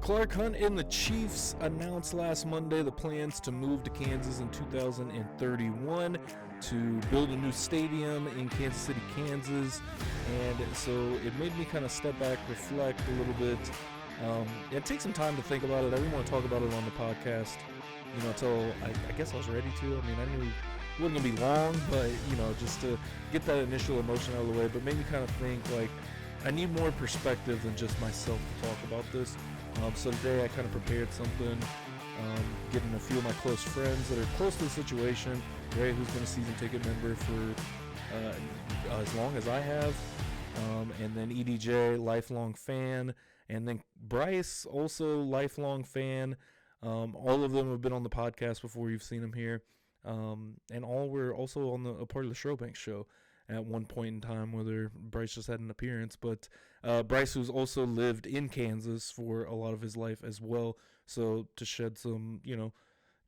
Clark Hunt and the Chiefs announced last Monday the plans to move to Kansas in 2031 to build a new stadium in Kansas City, Kansas. And so it made me kind of step back, reflect a little bit, and take some time to think about it. I didn't want to talk about it on the podcast, until I guess I was ready to. I mean, I knew it wasn't going to be long, but, just to get that initial emotion out of the way. But made me kind of think, like, I need more perspective than just myself to talk about this. So today I kind of prepared something, getting a few of my close friends that are close to the situation. Ray, who's been a season ticket member for as long as I have, and then EDJ, lifelong fan, and then Bryce, also lifelong fan. All of them have been on the podcast before. You've seen them here, and all were also on a part of the Showbank show at one point in time, whether Bryce just had an appearance. But Bryce, who's also lived in Kansas for a lot of his life as well, so to shed some,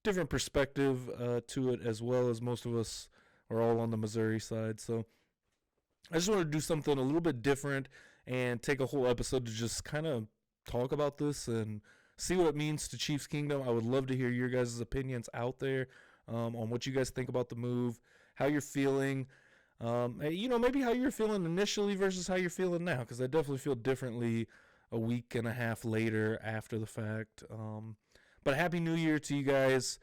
different perspective to it, as well as most of us are all on the Missouri side. So I just want to do something a little bit different and take a whole episode to just kind of talk about this and see what it means to Chiefs Kingdom. I would love to hear your guys' opinions out there on what you guys think about the move, how you're feeling. Maybe how you're feeling initially versus how you're feeling now, because I definitely feel differently a week and a half later after the fact. But Happy New Year to you guys.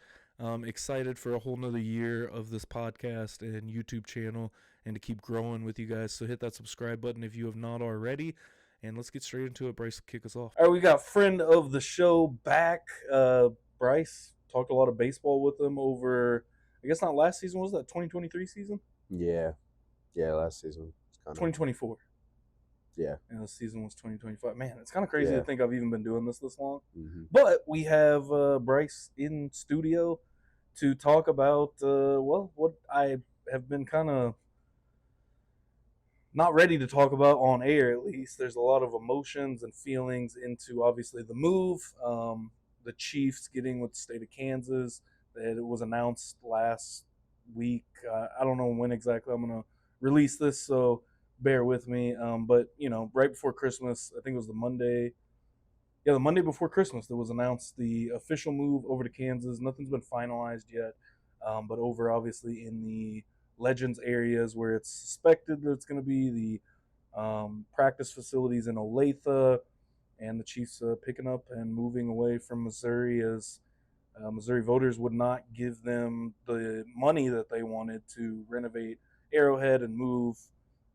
Excited for a whole nother year of this podcast and YouTube channel and to keep growing with you guys. So hit that subscribe button if you have not already. And let's get straight into it. Bryce, kick us off. All right, we got friend of the show back. Bryce, talked a lot of baseball with him over, I guess not last season, was that 2023 season? Yeah, last season. 2024. Yeah. And the season was 2025. Man, it's kind of crazy to think I've even been doing this long. Mm-hmm. But we have Bryce in studio to talk about, what I have been kind of not ready to talk about on air, at least. There's a lot of emotions and feelings into, obviously, the move, the Chiefs getting with the state of Kansas. It was announced last week. I don't know when exactly I'm going to release this, so bear with me. But, right before Christmas, I think it was the Monday before Christmas, that was announced the official move over to Kansas. Nothing's been finalized yet, but over, obviously, in the Legends areas where it's suspected that it's going to be the practice facilities in Olathe, and the Chiefs picking up and moving away from Missouri, as Missouri voters would not give them the money that they wanted to renovate Arrowhead and move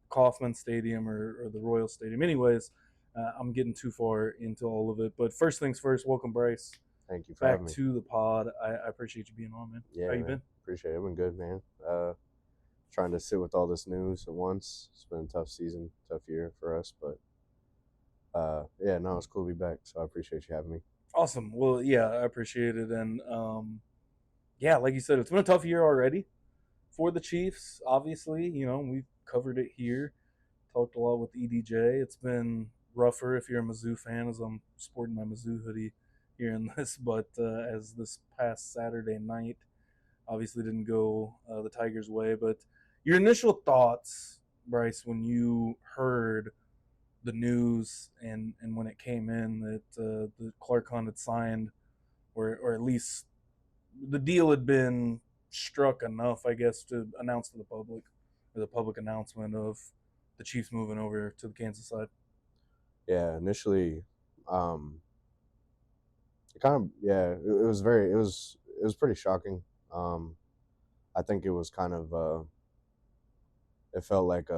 Kauffman Stadium or the Royal Stadium. Anyways, I'm getting too far into all of it. But first things first, welcome, Bryce. Thank you for having me. Back to the pod. I appreciate you being on, man. Yeah, how you been? Appreciate it. I've been good, man. Trying to sit with all this news at once. It's been a tough season, tough year for us. But, it's cool to be back. So I appreciate you having me. Awesome. Well, yeah, I appreciate it. And, like you said, it's been a tough year already for the Chiefs. Obviously, we've covered it here. Talked a lot with EDJ. It's been rougher if you're a Mizzou fan, as I'm sporting my Mizzou hoodie here in this. But as this past Saturday night obviously didn't go the Tigers' way. But your initial thoughts, Bryce, when you heard the news and when it came in that the Clark Hunt had signed, or at least the deal had been struck enough, I guess, to announce to the public, or the public announcement of the Chiefs moving over to the Kansas side. Yeah, initially, it was pretty shocking. I think it was kind of, it felt like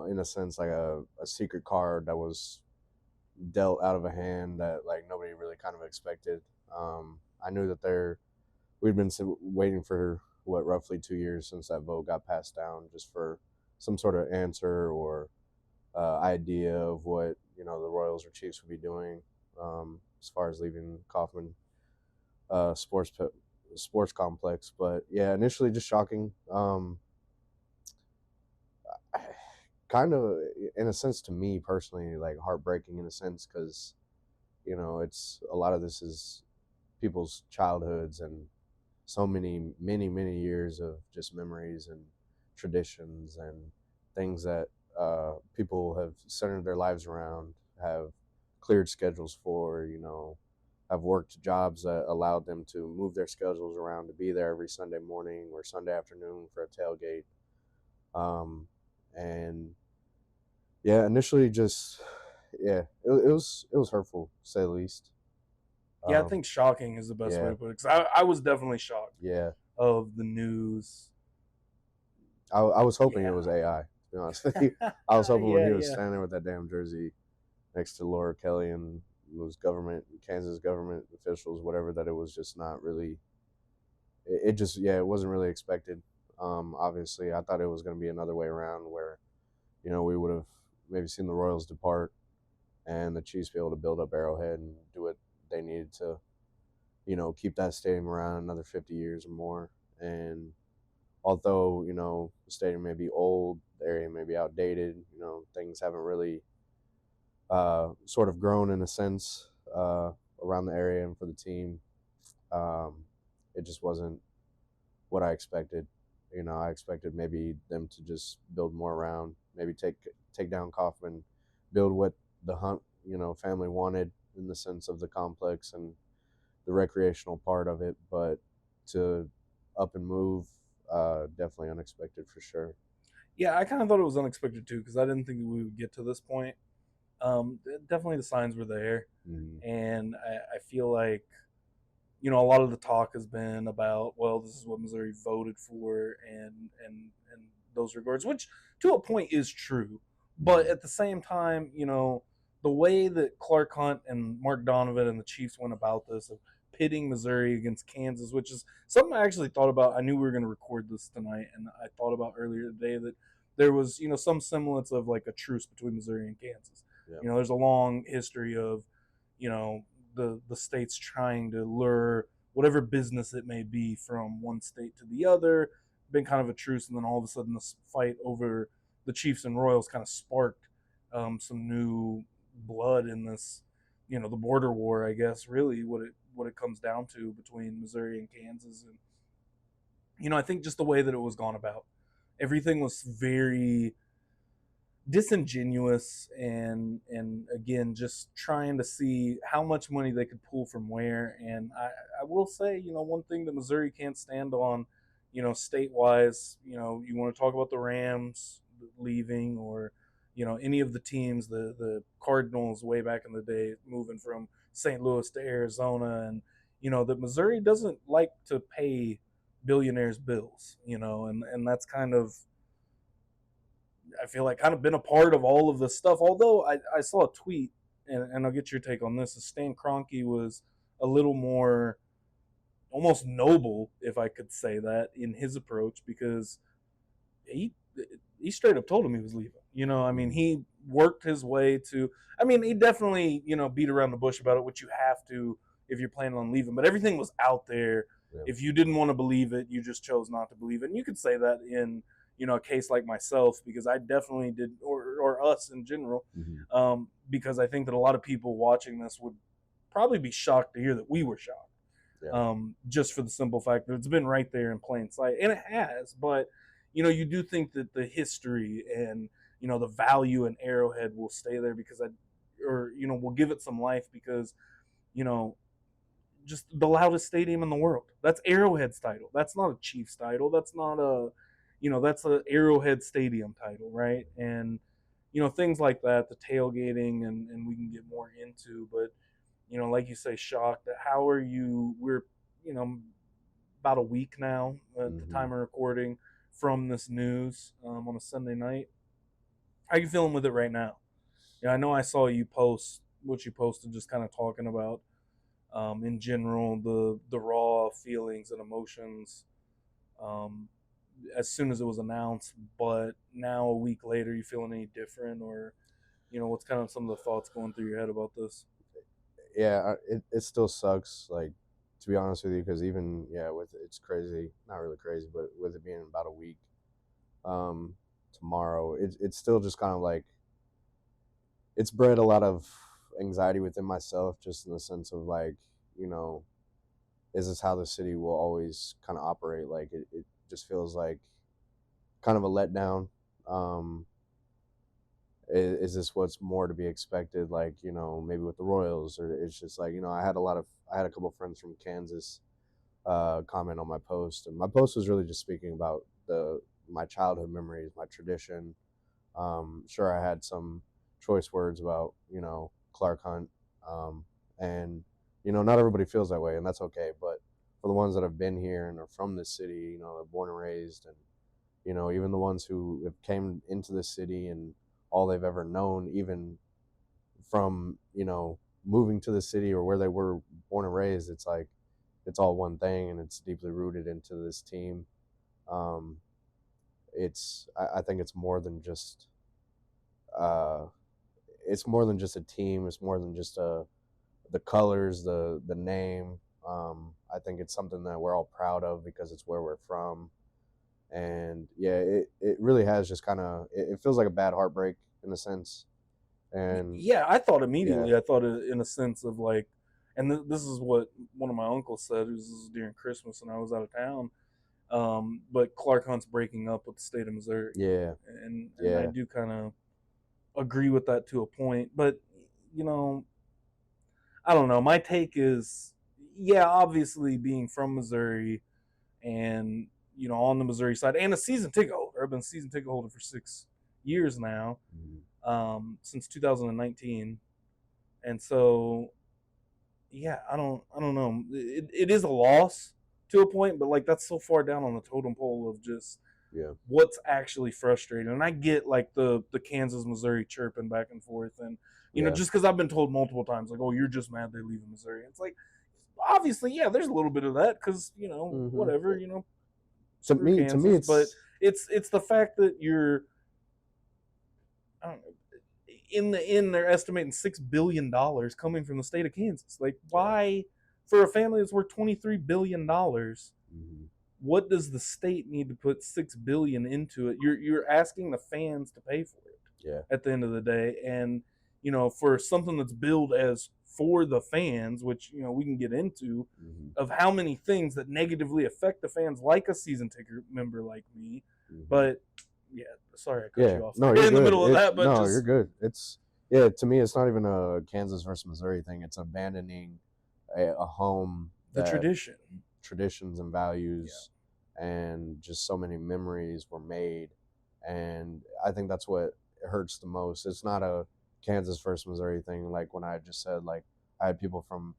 in a sense, like a secret card that was dealt out of a hand that like nobody really kind of expected. I knew that we'd been waiting for roughly 2 years since that vote got passed down, just for some sort of answer or idea of what the Royals or Chiefs would be doing as far as leaving Kauffman sports complex. But yeah, initially just shocking. Kind of, in a sense, to me personally, like heartbreaking in a sense, because it's a lot of this is people's childhoods and so many years of just memories and traditions and things that people have centered their lives around have cleared schedules for, have worked jobs that allowed them to move their schedules around to be there every Sunday morning or Sunday afternoon for a tailgate. And yeah, initially just, yeah, it was hurtful, to say the least. Yeah, I think shocking is the best way Yeah, to put it. Because I was definitely shocked yeah. of the news. I was hoping it Yeah. was AI, to be honest with you. I was hoping when Yeah, he was yeah. standing there with that damn jersey next to Laura Kelly and those Kansas government officials, whatever, that it was just not really. It just, yeah, it wasn't really expected. Obviously, I thought it was going to be another way around where, we would have maybe seen the Royals depart and the Chiefs be able to build up Arrowhead and do what they needed to, keep that stadium around another 50 years or more. And although, the stadium may be old, the area may be outdated, things haven't really sort of grown in a sense around the area and for the team. It just wasn't what I expected. I expected maybe them to just build more around, maybe take down Kaufman, build what the Hunt, family wanted in the sense of the complex and the recreational part of it, but to up and move, definitely unexpected for sure. Yeah, I kind of thought it was unexpected too because I didn't think we would get to this point. Definitely the signs were there, and I feel like a lot of the talk has been about, well, this is what Missouri voted for, and those regards, which to a point is true, but at the same time, the way that Clark Hunt and Mark Donovan and the Chiefs went about this of pitting Missouri against Kansas, which is something I actually thought about. I knew we were going to record this tonight, and I thought about earlier today that there was some semblance of like a truce between Missouri and Kansas. Yeah. There's a long history of the states trying to lure whatever business it may be from one state to the other. Been kind of a truce, and then all of a sudden this fight over the Chiefs and Royals kind of sparked some new blood in this, the border war, I guess, really what it comes down to between Missouri and Kansas. And I think just the way that it was gone about, everything was very disingenuous, and again just trying to see how much money they could pull from where. And I will say, one thing that Missouri can't stand on, state wise, you want to talk about the Rams leaving, or any of the teams, the Cardinals way back in the day moving from St. Louis to Arizona, and that Missouri doesn't like to pay billionaires bills, and that's kind of, I feel like, kind of been a part of all of this stuff. Although I saw a tweet, and I'll get your take on this. Stan Kroenke was a little more almost noble, if I could say that, in his approach, because he he straight up told him he was leaving. I mean, he worked his way to. I mean, he definitely beat around the bush about it, which you have to if you're planning on leaving. But everything was out there. Yeah. If you didn't want to believe it, you just chose not to believe it. And you could say that in a case like myself, because I definitely did, or us in general, because I think that a lot of people watching this would probably be shocked to hear that we were shocked. Yeah. Just for the simple fact that it's been right there in plain sight, and it has. But you do think that the history and the value in Arrowhead will stay there, because we'll give it some life, because you know just the loudest stadium in the world. That's Arrowhead's title. That's not a Chiefs title. That's not that's a Arrowhead Stadium title, right? And things like that, the tailgating, and we can get more into. But like you say, shocked. How are you? We're about a week now at the time of recording from this news on a Sunday night. How are you feeling with it right now? Yeah, I know I saw you post what you posted, just kind of talking about in general the raw feelings and emotions um, as soon as it was announced. But now a week later, you feeling any different, or what's kind of some of the thoughts going through your head about this? Yeah, it still sucks, like, to be honest with you, because even, yeah, with it's crazy, not really crazy, but with it being about a week tomorrow, it's still just kind of like, it's bred a lot of anxiety within myself, just in the sense of, like, you know is this how the city will always kind of operate? Like, it just feels like kind of a letdown. is this what's more to be expected? Like, maybe with the Royals, or it's just like, I had a couple friends from Kansas comment on my post, and my post was really just speaking about my childhood memories, my tradition. Sure, I had some choice words about Clark Hunt, and not everybody feels that way, and that's okay. But for the ones that have been here and are from this city, they're born and raised, and even the ones who have came into the city and all they've ever known, even from moving to the city or where they were born and raised, it's like it's all one thing, and it's deeply rooted into this team. Um, I think it's more than just a team. It's more than just the colors, the name. I think it's something that we're all proud of because it's where we're from. And yeah, it really has just kind of, it feels like a bad heartbreak in a sense. And yeah, I thought immediately, I thought it in a sense of like, and this is what one of my uncles said. This was during Christmas and I was out of town. But Clark Hunt's breaking up with the state of Missouri. Yeah. And I do kind of agree with that to a point. But, I don't know. My take is, yeah, obviously being from Missouri and, on the Missouri side and a season ticket holder. I've been a season ticket holder for 6 years now, since 2019. And so, yeah, I don't know. It is a loss to a point, but like that's so far down on the totem pole of just what's actually frustrating. And I get like the Kansas Missouri chirping back and forth, and just because I've been told multiple times like, oh, you're just mad they leave Missouri. It's like, obviously, yeah, there's a little bit of that because whatever, to me it's, but it's the fact that you're, I don't know, in the end they're estimating $6 billion coming from the state of Kansas. Like, why, for a family that's worth $23 billion, what does the state need to put $6 billion into it? You're asking the fans to pay for it at the end of the day. And for something that's billed as for the fans, which we can get into, of how many things that negatively affect the fans, like a season ticket member like me. But yeah, sorry I cut you off no, you're in the middle of that. But no, you're good. It's to me, it's not even a Kansas versus Missouri thing. It's abandoning a home, the traditions and values, and just so many memories were made. And I think that's what hurts the most. It's not a Kansas versus Missouri thing. Like when I just said, like, I had people from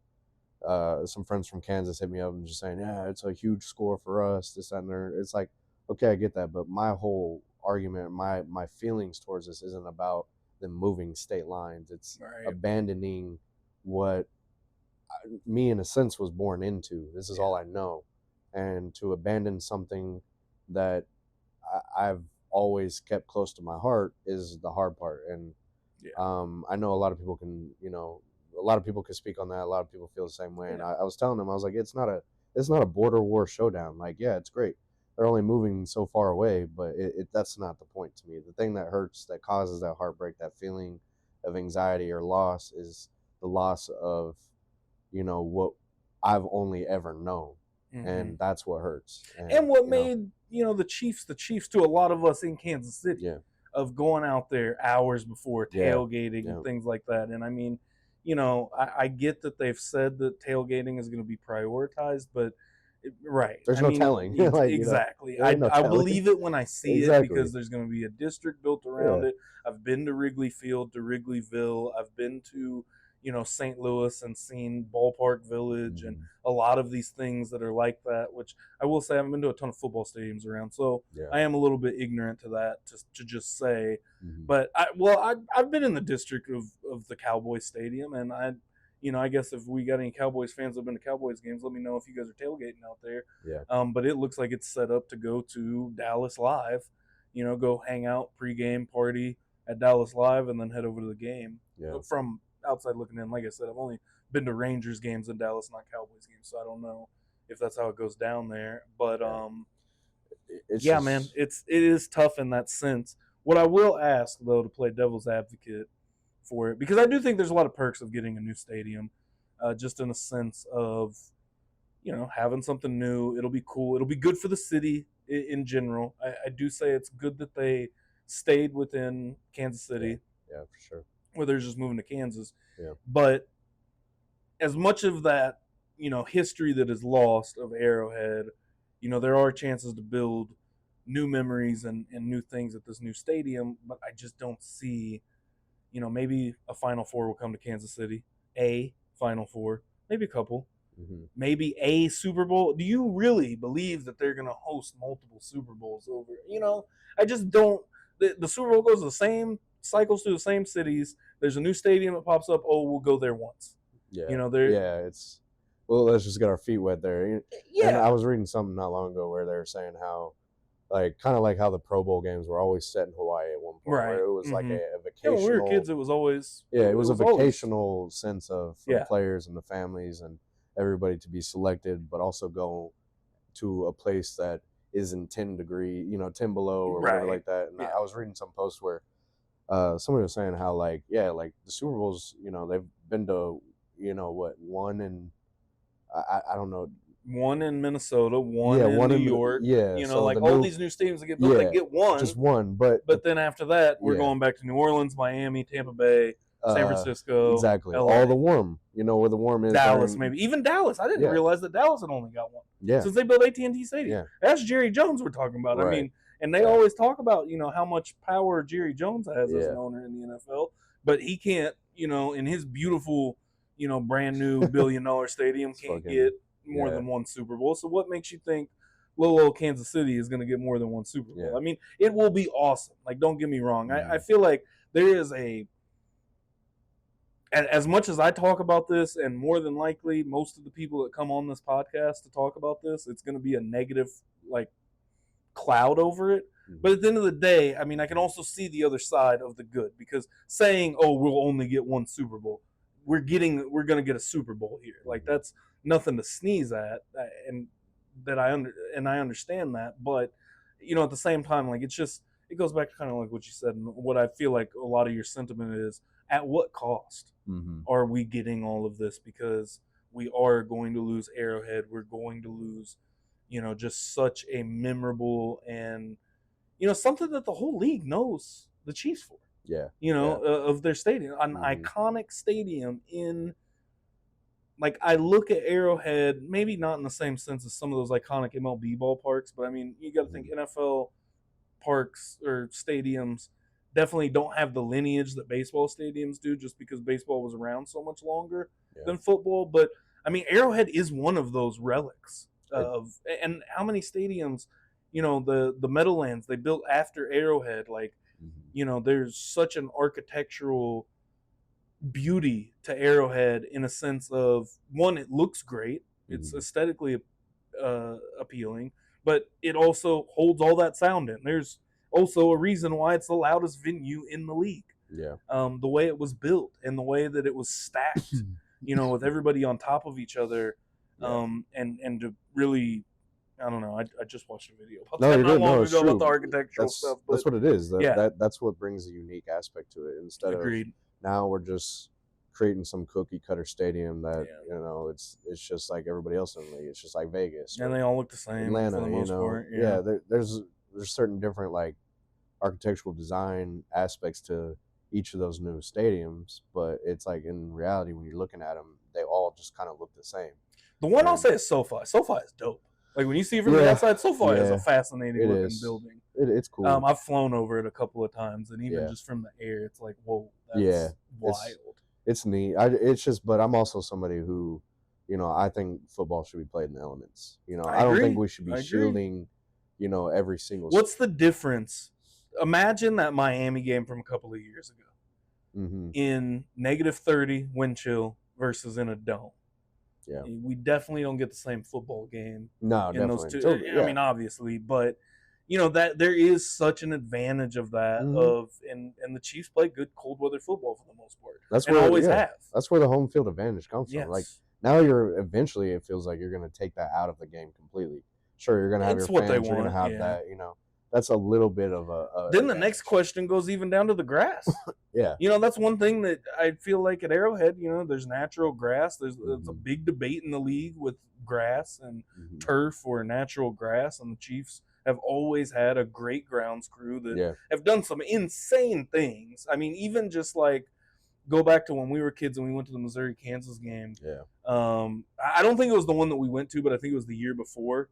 some friends from Kansas hit me up and just saying, yeah, it's a huge score for us, this, that, and there. It's like, okay, I get that, but my whole argument, my feelings towards this isn't about them moving state lines. It's abandoning what me, in a sense, was born into. This is all I know. And to abandon something that I've always kept close to my heart is the hard part. And I know a lot of people can, a lot of people can speak on that. A lot of people feel the same way. And I was telling them, I was like, it's not a border war showdown. Like, yeah, it's great. They're only moving so far away, but that's not the point to me. The thing that hurts, that causes that heartbreak, that feeling of anxiety or loss, is the loss of, what I've only ever known. And that's what hurts. And what made, the Chiefs to a lot of us in Kansas City, of going out there hours before tailgating and things like that. And I mean, I get that they've said that tailgating is going to be prioritized, but there's no telling. Like, exactly. I believe it when I see it, because there's going to be a district built around it. I've been to Wrigley Field, to Wrigleyville. I've been to, St. Louis and seen Ballpark Village and a lot of these things that are like that, which I will say I haven't been to a ton of football stadiums around. So I am a little bit ignorant to that, to just say. But I've been in the district of the Cowboys Stadium, and I guess if we got any Cowboys fans that have been to Cowboys games, let me know if you guys are tailgating out there. But it looks like it's set up to go to Dallas Live, go hang out, pregame party at Dallas Live, and then head over to the game. From outside looking in, like I said, I've only been to Rangers games in Dallas, not Cowboys games, so I don't know if that's how it goes down there. But man, it is tough in that sense. What I will ask, though, to play devil's advocate for it, because I do think there's a lot of perks of getting a new stadium, just in a sense of, having something new. It'll be cool. It'll be good for the city in general. I do say it's good that they stayed within Kansas City. Yeah, for sure. where they're just moving to Kansas. Yeah. But as much of that, history that is lost of Arrowhead, there are chances to build new memories and new things at this new stadium, but I just don't see, maybe a Final Four will come to Kansas City, a Final Four, maybe a couple, maybe a Super Bowl. Do you really believe that they're going to host multiple Super Bowls over? I just don't. The Super Bowl goes the same cycles through the same cities. There's a new stadium that pops up. Oh, we'll go there once. Yeah. Yeah, it's let's just get our feet wet there. Yeah. And I was reading something not long ago where they were saying how, kind of like how the Pro Bowl games were always set in Hawaii at one point, right? Where it was like a vacational. Yeah, when we were kids, it was always it was a vacational sense of for the players and the families and everybody to be selected, but also go to a place that isn't 10 below or whatever like that. And I was reading some post where somebody was saying how like the Super Bowls, they've been to one in I don't know, one in Minnesota, one in New York. So all these new stadiums that get built, they get one, just one. But then after that, we're going back to New Orleans, Miami, Tampa Bay, San Francisco, exactly, LA. all the warm, where the warm is. Dallas, maybe even Dallas. I didn't realize that Dallas had only got one. Yeah, since they built AT&T Stadium. That's Jerry Jones we're talking about. Right. I mean, and they always talk about how much power Jerry Jones has as an owner in the NFL, but he can't, in his beautiful, brand new $1 billion stadium can't get more than one Super Bowl. So what makes you think little old Kansas City is going to get more than one Super Bowl? I mean, it will be awesome. Like, don't get me wrong. I feel like there is as much as I talk about this, and more than likely most of the people that come on this podcast to talk about this, it's going to be a negative cloud over it. But at the end of the day, I mean, I can also see the other side of the good, because saying, oh, we'll only get one Super Bowl, we're going to get a Super Bowl here. Like, that's nothing to sneeze at, and I understand that. But at the same time, like, it goes back to kind of like what you said, and what I feel like a lot of your sentiment is: at what cost are we getting all of this? Because we are going to lose Arrowhead. We're going to lose, just such a memorable and something that the whole league knows the Chiefs for. Of their stadium, an iconic stadium in. Like, I look at Arrowhead, maybe not in the same sense as some of those iconic MLB ballparks, but I mean, you got to think NFL parks or stadiums definitely don't have the lineage that baseball stadiums do, just because baseball was around so much longer than football. But I mean, Arrowhead is one of those relics of, and how many stadiums, the Meadowlands they built after Arrowhead, like, there's such an architectural beauty to Arrowhead in a sense of, one, it looks great, it's aesthetically appealing, but it also holds all that sound in. There's also a reason why it's the loudest venue in the league. The way it was built and the way that it was stacked, with everybody on top of each other, and to really, I don't know. I just watched a video about about the architectural stuff. But that's what it is. That's what brings a unique aspect to it. Instead of now we're just creating some cookie cutter stadium that it's just like everybody else in the league. It's just like Vegas, and they all look the same. Atlanta, for the most part. There's certain different like architectural design aspects to each of those new stadiums, but it's like in reality when you're looking at them, they all just kind of look the same. The one I'll say is SoFi. SoFi is dope. Like, when you see it from the outside, SoFi is a fascinating looking building. It's cool. I've flown over it a couple of times, and even just from the air, it's like, whoa, that's wild. It's neat. But I'm also somebody who, I think football should be played in the elements. I don't think we should be shielding, every single. What's the difference? Imagine that Miami game from a couple of years ago in -30 wind chill versus in a dome. Yeah, we definitely don't get the same football game. No, in definitely. those two. I mean, obviously, but that there is such an advantage of that. And the Chiefs play good cold weather football for the most part. That's where always have. That's where the home field advantage comes from. Like, now it feels like you're going to take that out of the game completely. Sure, you're going to have your fans. You're going to have that. That's a little bit of a then the next question goes even down to the grass. That's one thing that I feel like at Arrowhead, there's natural grass. There's a big debate in the league with grass and turf or natural grass, and the Chiefs have always had a great grounds crew that Yeah. have done some insane things. I mean, even just like go back to when we were kids and we went to the Missouri-Kansas game. Yeah. I don't think it was the one that we went to, but I think it was the year before.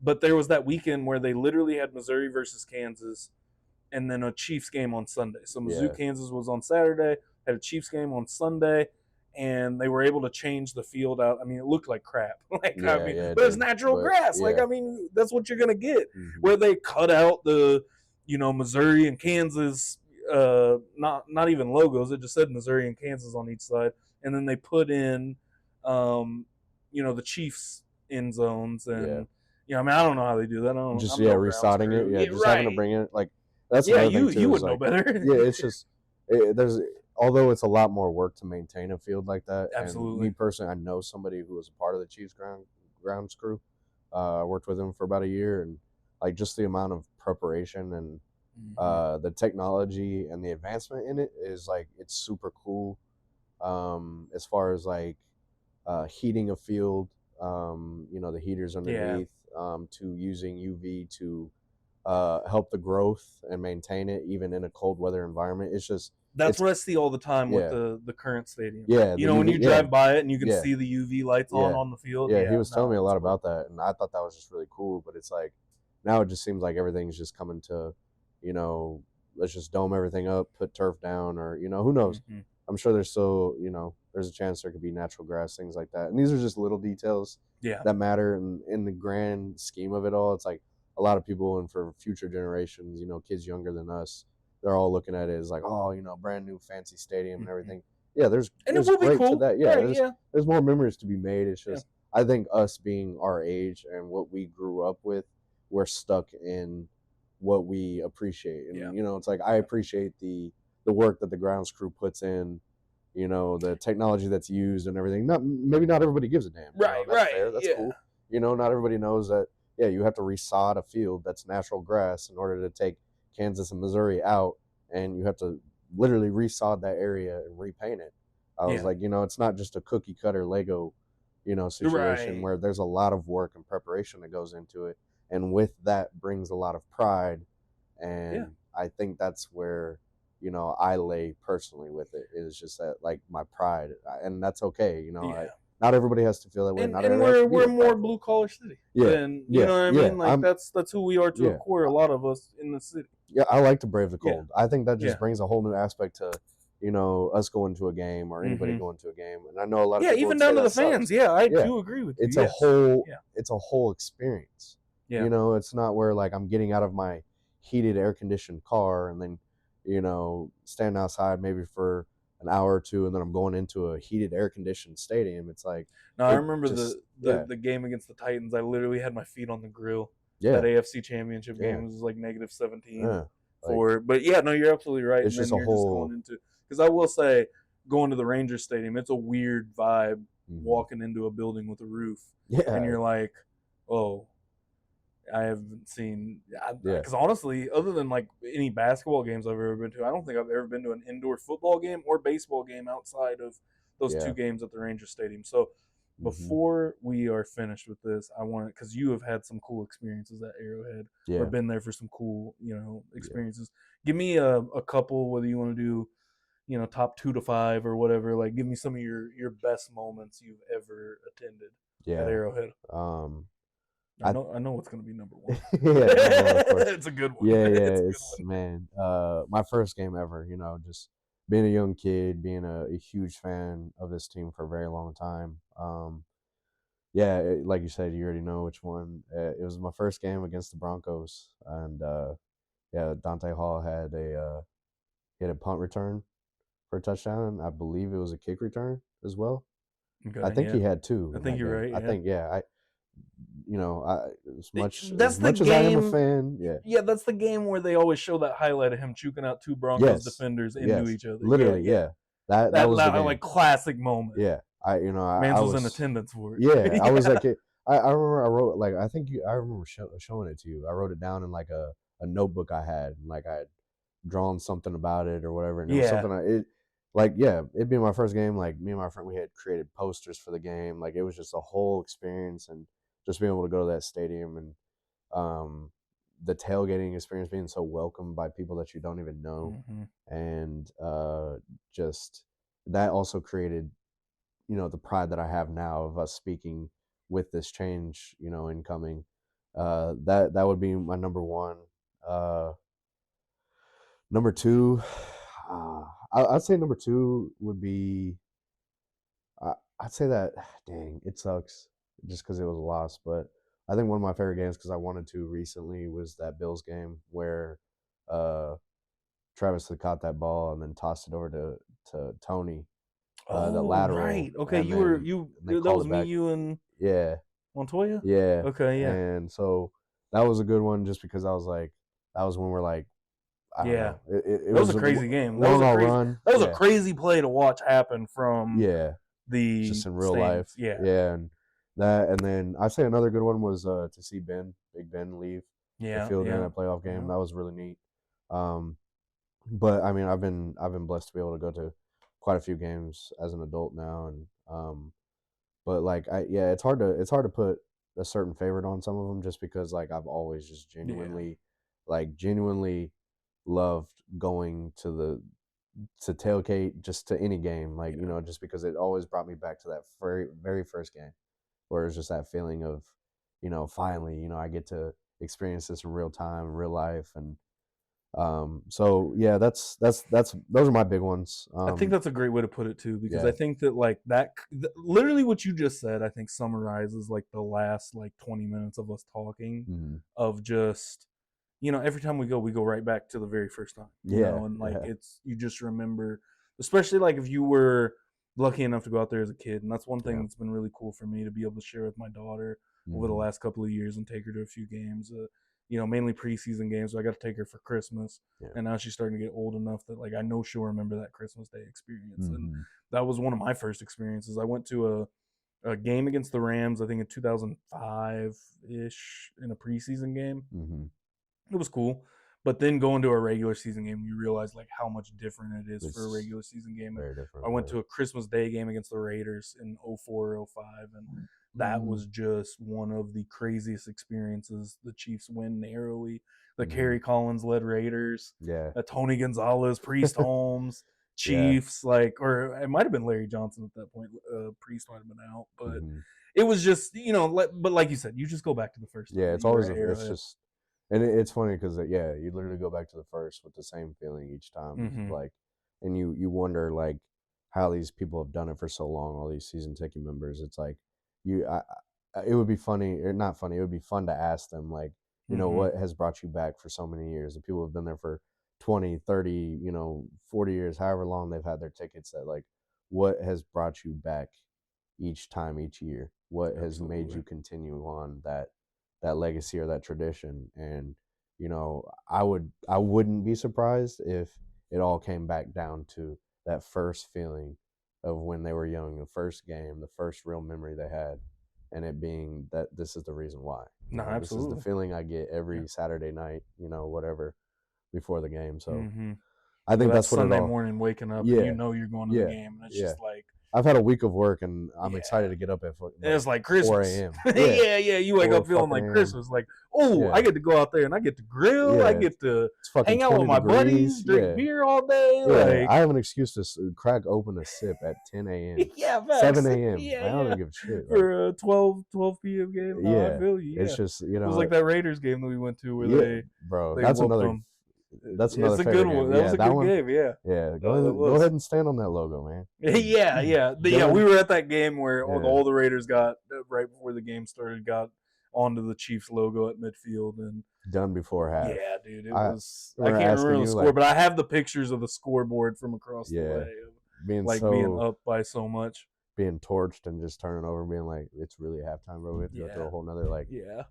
But there was that weekend where they literally had Missouri versus Kansas and then a Chiefs game on Sunday. So Mizzou, Yeah. Kansas was on Saturday, had a Chiefs game on Sunday, and they were able to change the field out. I mean, it looked like crap. But it's natural grass. Yeah. That's what you're gonna get. Mm-hmm. Where they cut out the, Missouri and Kansas, not even logos. It just said Missouri and Kansas on each side, and then they put in, the Chiefs end zones and. Yeah. I mean, I don't know how they do that. Resodding it. Yeah, just having to bring it like. That's another thing too, you would know better. Yeah, it's just although it's a lot more work to maintain a field like that. Absolutely. And me personally, I know somebody who was a part of the Chiefs grounds crew. I worked with him for about a year, and like just the amount of preparation and the technology and the advancement in it is like it's super cool. As far as like heating a field, the heaters underneath, to using UV to help the growth and maintain it even in a cold weather environment. That's what I see all the time with the current stadium. Yeah, when you drive by it and you can see the UV lights on the field. Yeah, he was telling me a lot about that, and I thought that was just really cool. But it's like now it just seems like everything's just coming to, let's just dome everything up, put turf down, or who knows. Mm-hmm. I'm sure there's still there's a chance there could be natural grass, things like that. And these are just little details that matter. And in the grand scheme of it all, it's like a lot of people, and for future generations, kids younger than us, they're all looking at it as like, oh, brand new fancy stadium and everything. Yeah, there's it will be cool. To that. Yeah, there's more memories to be made. It's just I think us being our age and what we grew up with, we're stuck in what we appreciate. And it's like I appreciate the work that the grounds crew puts in, the technology that's used and everything. Maybe not everybody gives a damn. Right. Fair. That's cool. Not everybody knows that. Yeah, you have to resod a field that's natural grass in order to take Kansas and Missouri out, and you have to literally resod that area and repaint it. I was like, it's not just a cookie cutter Lego, situation where there's a lot of work and preparation that goes into it, and with that brings a lot of pride, and I think that's where I lay personally with it. Is just that like my pride, and that's okay. Not everybody has to feel that way. And we're a more blue collar city. Yeah. And you know what I mean? Like that's who we are to a core, a lot of us in the city. Yeah, I like to brave the cold. I think that just brings a whole new aspect to, us going to a game or anybody going to a game. And I know a lot of people even down to the fans. Sucks. I do agree with you. It's a whole experience. Yeah. It's not where like I'm getting out of my heated air conditioned car and then, stand outside maybe for an hour or two, and then I'm going into a heated air conditioned stadium. It's like I remember the game against the Titans. I literally had my feet on the grill. That AFC Championship game was like -17 but you're absolutely right. It's just a whole because I will say going to the Rangers Stadium, it's a weird vibe walking into a building with a roof. And you're like, oh, I haven't seen because honestly, other than like any basketball games I've ever been to, I don't think I've ever been to an indoor football game or baseball game outside of those two games at the Rangers Stadium. So before we are finished with this, I want to, because you have had some cool experiences at Arrowhead or been there for some cool experiences. Give me a couple, whether you want to do top 2 to 5 or whatever. Like give me some of your best moments you've ever attended at Arrowhead. I know what's going to be number 1. It's a good one. It's man. My first game ever. Just being a young kid, being a huge fan of this team for a very long time. Like you said, you already know which one. It was my first game against the Broncos, and Dante Hall had a punt return for a touchdown. I believe it was a kick return as well. Okay, I think he had 2. I think you're right. I think as much as I am a fan, that's the game where they always show that highlight of him choking out 2 Broncos defenders into each other. Literally, that was the like classic moment. I was in attendance for it. I was like, I remember I wrote like I remember showing it to you. I wrote it down in like a notebook I had, and like I had drawn something about it or whatever. And it was something it'd be my first game. Like me and my friend, we had created posters for the game. Like it was just a whole experience, and just being able to go to that stadium and the tailgating experience, being so welcomed by people that you don't even know, and just that also created, the pride that I have now of us speaking with this change, incoming. That would be my number one. Number two, I'd say number two would be. I'd say that. Dang, it sucks just because it was a loss, but I think one of my favorite games because I wanted to recently was that Bills game where uh, Travis had caught that ball and then tossed it over to Tony, the Oh, lateral, right. Okay, and then they that called was it me, back. you, and Yeah, Montoya. yeah, Okay, yeah, and so that was a good one just because I was like, that was when we're like, I don't yeah. know, it That was was a a crazy game. long all run. That was a Yeah, crazy play to watch happen from yeah, the just in real life. stands. Yeah, Yeah, and then I say another good one was to see Big Ben leave the yeah, field during yeah, that playoff game. yeah. That was really neat. Um, but I mean, I've been blessed to be able to go to quite a few games as an adult now, and but like it's hard to put a certain favorite on some of them just because like I've always just Yeah. genuinely loved going to tailgate just to any game, like just because it always brought me back to that very first game where it's just that feeling of finally I get to experience this in real time, in real life, and so yeah, that's those are my big ones. I think that's a great way to put it too, because I Yeah. think that like literally what you just said, I think summarizes like the last like 20 minutes of us talking, Hmm. of just, every time we go right back to the very first time, Yeah, and like yeah. you just remember, especially like if you were lucky enough to go out there as a kid. And that's one thing Yeah. that's been really cool for me to be able to share with my daughter over the Hmm. last couple of years and take her to a few games, mainly preseason games. So I got to take her for Christmas, Yeah. and now she's starting to get old enough that like I know she'll remember that Christmas Day experience. And Hmm. that was one of my first experiences. I went to a game against the Rams, I think in 2005 ish, in a preseason game. Hmm. It was cool. But then going to a regular season game, you realize like how much different it is for a It's regular season game. And very I different. went Yeah. to a Christmas Day game against the Raiders in 04 or 05, and that Hmm. was just one of the craziest experiences. The Chiefs win narrowly. The Hmm. Kerry Collins led Raiders, Yeah. Tony Gonzalez, Priest Holmes, Yeah. Chiefs, like, or it might have been Larry Johnson at that point. Priest might have been out, but Hmm. it was just, but like you said, you just go back to the first time Yeah. that It's you were always at it's Arrowhead. just, and it's funny because yeah, you literally go back to the first with the same feeling each time. It's Mm-hmm. like, and you wonder like how these people have done it for so long. All these season ticket members. It's like it would be funny or not funny. It would be fun to ask them like, Mm-hmm. what has brought you back for so many years? The people have been there for 20, 30, 40 years, however long they've had their tickets. That like, what has brought you back each time, each year? What has made Absolutely. you continue on that legacy or that tradition? And I wouldn't be surprised if it all came back down to that first feeling of when they were young, the first game, the first real memory they had, and it being that this is the reason why. No, This is the absolutely. feeling I get Yeah. every Saturday night, whatever before the game. So Mm-hmm. I Or think that that's what it Sunday all. morning waking up and Yeah, you're going to the yeah, game, and it's yeah. just like, I've had a week of work and I'm excited yeah. to get up at And like it's like 4 Christmas. a.m. Yeah, Yeah, yeah. You wake 4 up feeling fucking like a.m. Christmas. Like, oh, I Yeah, get to go out there and I get to grill. I yeah. get to It's fucking hang out with 20 my buddies, degrees. drink Yeah, beer all day. yeah. Like, I have an excuse to crack open a sip at 10 a.m., yeah, facts. 7 a.m. Yeah, Like, I don't yeah. even give a shit. Like, For a 12 p.m. game. No, I yeah, feel you. Yeah. it's just It was like that Raiders game that we went to where yeah, bro. they whooped them. That's It's another a good favorite one. game. That was Yeah, a that good one. game. Yeah. Yeah, It go was. ahead and stand on that logo, man. Yeah, yeah, Go yeah. We ahead. were at that game where Yeah, all the Raiders got right before the game started, got onto the Chiefs logo at midfield, and done before half. yeah, dude, it I was. I remember can't asking remember the you score, like, but I have the pictures of the scoreboard from across the yeah, way, of being like being so up by so much. being torched and just turning over and being like, it's really halftime, bro. We have to go through Yeah, a whole nother like, yeah.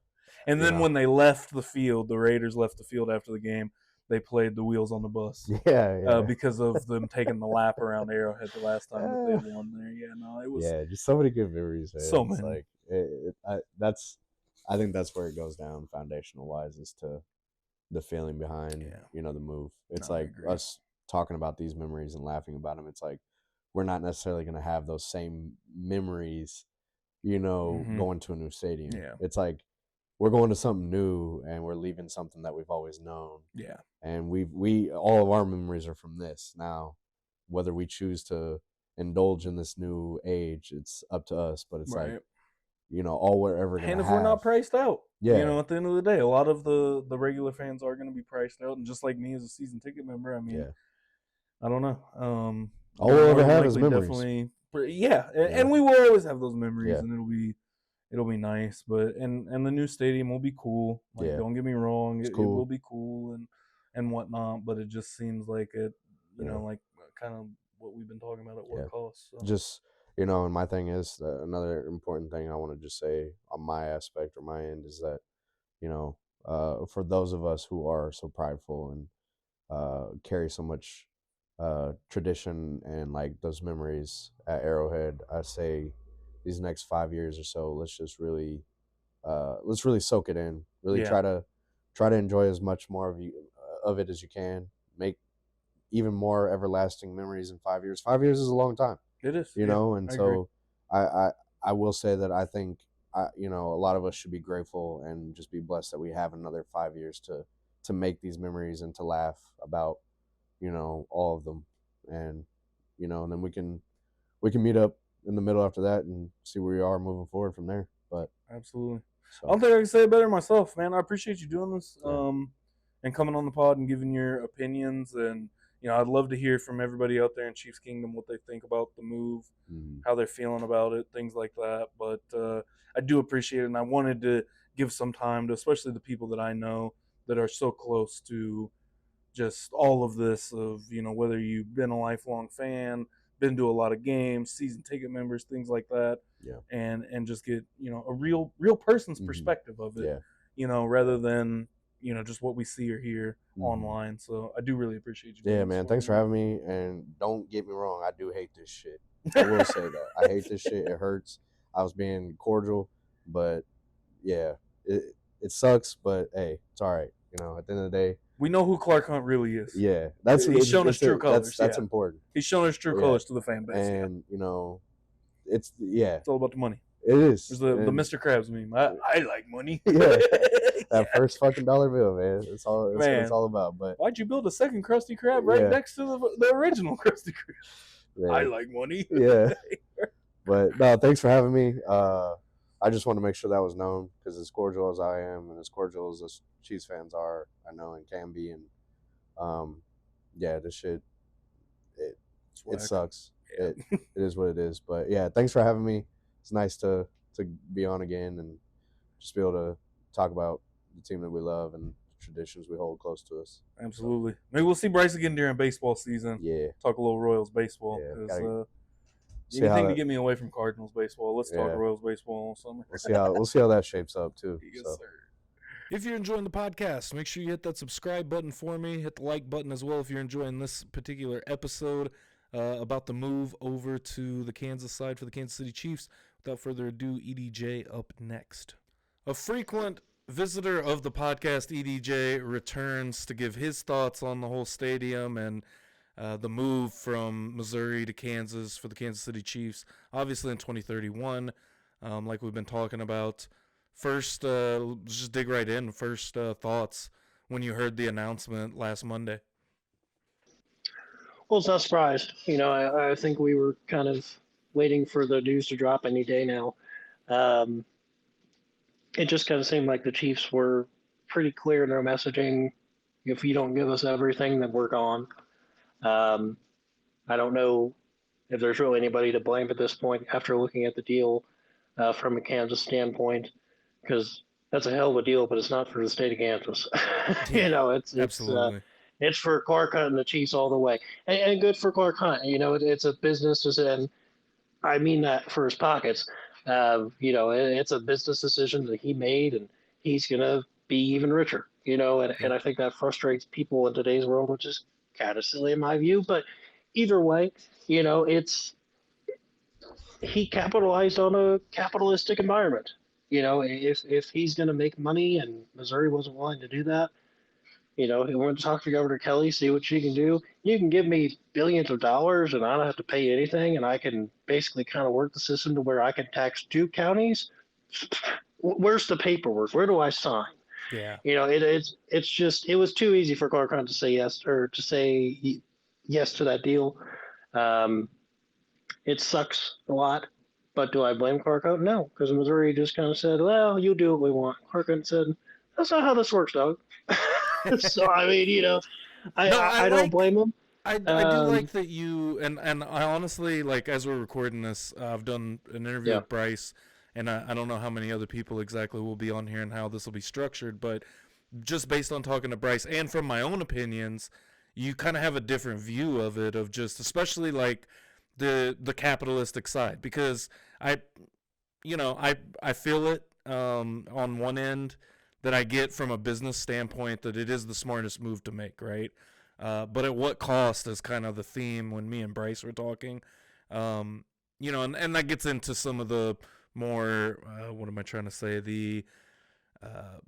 And you then know, when they left the field, the Raiders left the field after the game. They played the Wheels on the Bus. yeah, Because of them taking the lap around Arrowhead the last time that they yeah, won there. Yeah, no, it was yeah. Just so many good memories, man. so It's many. like I think that's where it goes down foundational wise is to the feeling behind Yeah, the move. It's no, I like agree. us talking about these memories and laughing about them. It's like we're not necessarily going to have those same memories going to a new stadium. Yeah. It's like we're going to something new and we're leaving something that we've always known. Yeah. And we all of our memories are from this. Now, whether we choose to indulge in this new age, it's up to us. But it's like, all we're ever gonna And if have. we're not priced out, Yeah. at the end of the day, a lot of the regular fans are going to be priced out, and just like me as a season ticket member, I mean, Yeah. I don't know. All we'll more ever than have is likely, memories. definitely, and we will always have those memories, Yeah. and it'll be nice. But and the new stadium will be cool. Like, Yeah. don't get me wrong, It's it cool. will be cool and whatnot. But it just seems like it, Yeah. like kind of what we've been talking about at what Yeah. cost. So. Just and my thing is another important thing I want to just say on my aspect or my end is that for those of us who are so prideful and carry so much tradition and like those memories at Arrowhead, I say these next 5 years or so, let's really soak it in. Really Yeah. try to enjoy as much more of it as you can. Make even more everlasting memories in 5 years. 5 years is a long time. It is, And I so agree. I will say that I think a lot of us should be grateful and just be blessed that we have another 5 years to make these memories and to laugh about all of them, and and then we can meet up in the middle after that and see where we are moving forward from there. But Absolutely. so. I don't think I can say it better myself, man. I appreciate you doing this, Yeah. and coming on the pod and giving your opinions. And I'd love to hear from everybody out there in Chiefs Kingdom what they think about the move, how they're feeling about it, things like that. But I do appreciate it, and I wanted to give some time to, especially the people that I know that are so close to just all of this, of whether you've been a lifelong fan, been to a lot of games, season ticket members, things like that. Yeah. And just get a real person's perspective of it. Yeah. Rather than just what we see or hear online. So I do really appreciate you doing Yeah, this man. for Thanks me, for having me. And don't get me wrong, I do hate this shit. I will say that I hate this shit. It hurts. I was being cordial, but yeah, it sucks. But hey, it's all right. At the end of the day, we know who Clark Hunt really is. Yeah, he's shown us true colors. That's important. He's shown us true colors to the fan base. And it's all about the money. It is. There's the Mr. Krabs meme. I like money. Yeah, that first fucking dollar bill, man. That's all. That's what it's all about. But why'd you build a second Krusty Krab right next to the original Krusty Krab? Yeah. I like money. Yeah. But no, thanks for having me. I just want to make sure that was known, because as cordial as I am and as cordial as us Chiefs fans are, I know and can be, and this shit, it sucks. Yeah. It is what it is. But yeah, thanks for having me. It's nice to be on again and just be able to talk about the team that we love and traditions we hold close to us. Absolutely. Maybe we'll see Bryce again during baseball season. Yeah. Talk a little Royals baseball. Anything to get me away from Cardinals baseball. Let's talk Royals baseball all summer. We'll see how that shapes up too. Yes, sir. If you're enjoying the podcast, make sure you hit that subscribe button for me. Hit the like button as well if you're enjoying this particular episode about the move over to the Kansas side for the Kansas City Chiefs. Without further ado, EDJ up next. A frequent visitor of the podcast, EDJ, returns to give his thoughts on the whole stadium and the move from Missouri to Kansas for the Kansas City Chiefs, obviously in 2031, like we've been talking about. First, let's just dig right in. First thoughts when you heard the announcement last Monday. Well, it's not a surprise. I think we were kind of waiting for the news to drop any day now. It just kind of seemed like the Chiefs were pretty clear in their messaging. If you don't give us everything, then we're gone. I don't know if there's really anybody to blame at this point after looking at the deal from a Kansas standpoint, because that's a hell of a deal, but it's not for the state of Kansas. It's for Clark Hunt and the Chiefs all the way, and good for Clark Hunt. It's a business decision. I mean that for his pockets. It's a business decision that he made, and he's gonna be even richer. And I think that frustrates people in today's world, which is kind of silly in my view. But either way, he capitalized on a capitalistic environment. If he's going to make money and Missouri wasn't willing to do that, We want to talk to Governor Kelly, see what she can do. You can give me billions of dollars, and I don't have to pay anything, and I can basically kind of work the system to where I can tax 2 counties. Where's the paperwork? Where do I sign? Yeah. It's just it was too easy for Clark Hunt to say yes or to say yes to that deal. Um, it sucks a lot, but do I blame Clark Hunt? No, because Missouri just kind of said, "Well, you do what we want." Clark Hunt said, "That's not how this works, dog." So I mean, I No, I, I don't blame him. I do Um, like that you and I honestly, like, as we're recording this, I've done an interview yeah, with Bryce, and I don't know how many other people exactly will be on here and how this will be structured, but just based on talking to Bryce and from my own opinions, you kind of have a different view of it, of just especially like the capitalistic side, because I I feel it on one end, that I get from a business standpoint that it is the smartest move to make, right? But at what cost is kind of the theme when me and Bryce were talking. And that gets into some of the more, what am I trying to say? The uh,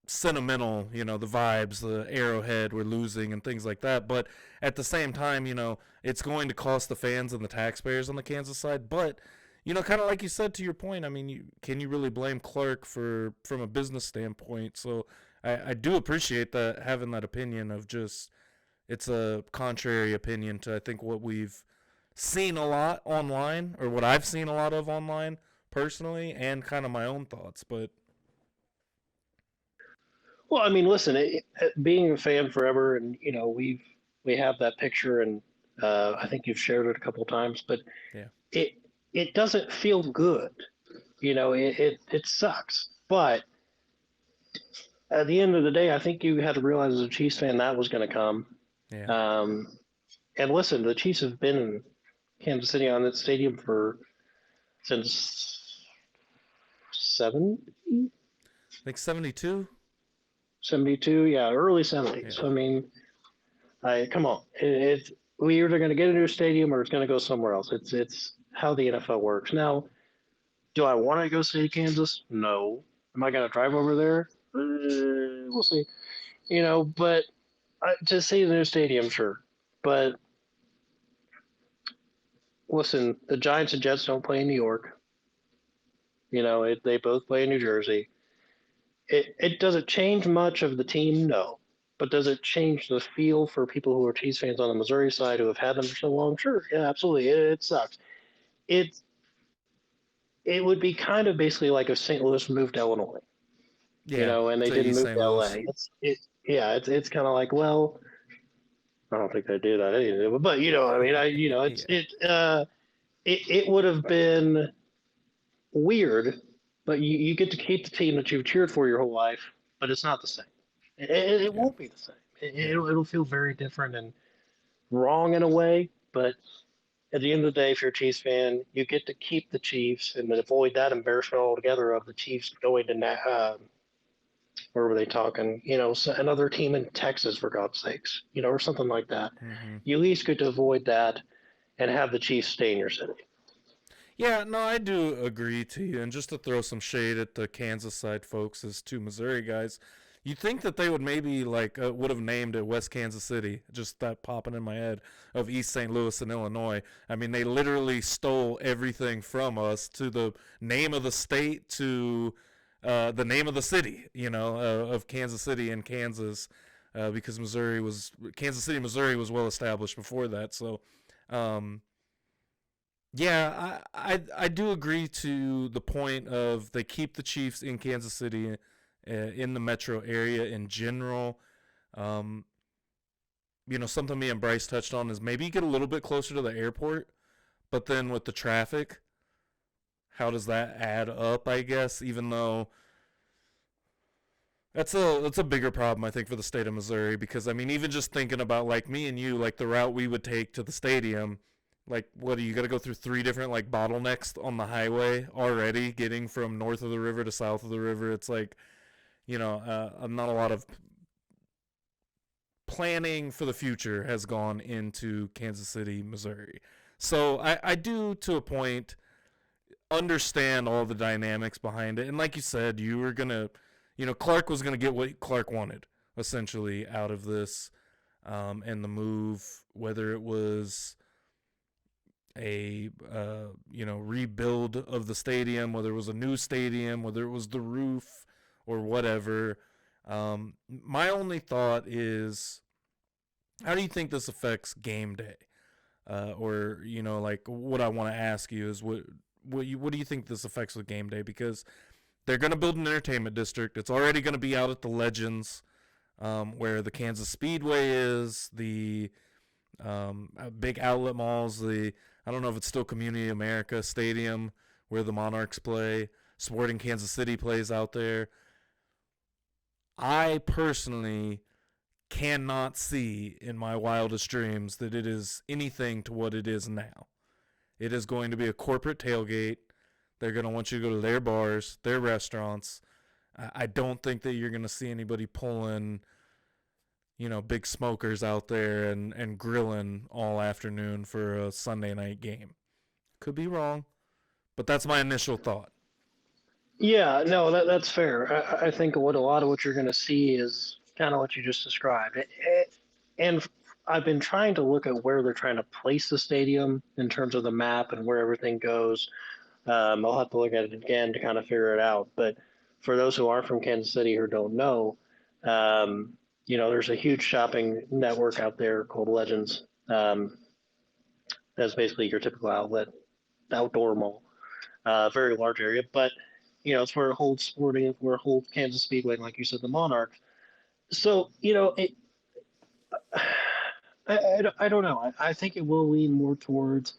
sentimental, the vibes, the Arrowhead, we're losing, and things like that. But at the same time, it's going to cost the fans and the taxpayers on the Kansas side. But kind of like you said, to your point, I mean, can you really blame Clark from a business standpoint? So I do appreciate that, having that opinion of just, it's a contrary opinion to, I think, what we've seen a lot online, or what I've seen a lot of online personally, and kind of my own thoughts. But well, I mean, listen, being a fan forever, and we have that picture, and I think you've shared it a couple of times, but yeah, it it doesn't feel good. It sucks, but at the end of the day, I think you had to realize as a Chiefs fan that was going to come. yeah, Um, and listen, the Chiefs have been in Kansas City on that stadium since 70, I think 72. 72, yeah, early Yeah, 70s. I mean, I come on, we either going to get a new stadium or it's going to go somewhere else. It's how the NFL works. Now, do I want to go see Kansas? No. Am I going to drive over there? We'll see. But to see the new stadium, sure. But listen, the Giants and Jets don't play in New York. They both play in New Jersey. It doesn't change much of the team, no. But does it change the feel for people who are Chiefs fans on the Missouri side who have had them for so long? Sure, yeah, absolutely. It sucks. It it would be kind of basically like if St. Louis moved to Illinois, yeah, and they to didn't East move St. to Louis. LA. It's kind of like, well, I don't think they do that either. But I mean, it's Yeah, it would have been weird, but you get to keep the team that you've cheered for your whole life, but it's not the same. It yeah, won't be the same. yeah, It'll feel very different and wrong in a way, but at the end of the day, if you're a Chiefs fan, you get to keep the Chiefs and then avoid that embarrassment altogether of the Chiefs going to where were they talking? Another team in Texas, for God's sakes, or something like that. mm-hmm. You at least get to avoid that and have the Chiefs stay in your city. Yeah, no, I do agree to you. And just to throw some shade at the Kansas side folks, as two Missouri guys, you'd think that they would maybe like would have named it West Kansas City. Just that popping in my head, of East St. Louis and Illinois. I mean, they literally stole everything from us, to the name of the state, to the name of the city. Of Kansas City and Kansas, because Kansas City, Missouri was well established before that. So. Um, yeah, I do agree to the point of, they keep the Chiefs in Kansas City, in the metro area in general. Um, Something me and Bryce touched on is maybe get a little bit closer to the airport, but then with the traffic, how does that add up? I guess, even though that's a bigger problem, I think, for the state of Missouri, because I mean, even just thinking about, like, me and you, like the route we would take to the stadium, like, what do you got to go through 3 different like bottlenecks on the highway already, getting from north of the river to south of the river? It's like, not a lot of planning for the future has gone into Kansas City, Missouri. So I do, to a point, understand all the dynamics behind it. And like you said, you were gonna, Clark was gonna get what Clark wanted, essentially out of this, and the move, whether it was a rebuild of the stadium, whether it was a new stadium, whether it was the roof or whatever. My only thought is, how do you think this affects game day? Or like what I want to ask you is what do you think this affects with game day? Because they're going to build an entertainment district. It's already going to be out at the Legends, where the Kansas Speedway is, the big outlet malls, I don't know if it's still Community America Stadium where the Monarchs play. Sporting Kansas City plays out there. I personally cannot see in my wildest dreams that it is anything to what it is now. It is going to be a corporate tailgate. They're going to want you to go to their bars, their restaurants. I don't think that you're going to see anybody pulling, big smokers out there and grilling all afternoon for a Sunday night game. Could be wrong, but that's my initial thought. Yeah, no, that's fair. I think a lot of what you're going to see is kind of what you just described. And I've been trying to look at where they're trying to place the stadium in terms of the map and where everything goes. I'll have to look at it again to kind of figure it out. But for those who aren't from Kansas City or don't know, there's a huge shopping network out there called Legends. That's basically your typical outdoor mall. Very large area, but it's where it holds sporting, where it holds Kansas Speedway, like you said, the Monarchs. So, I don't know. I think it will lean more towards,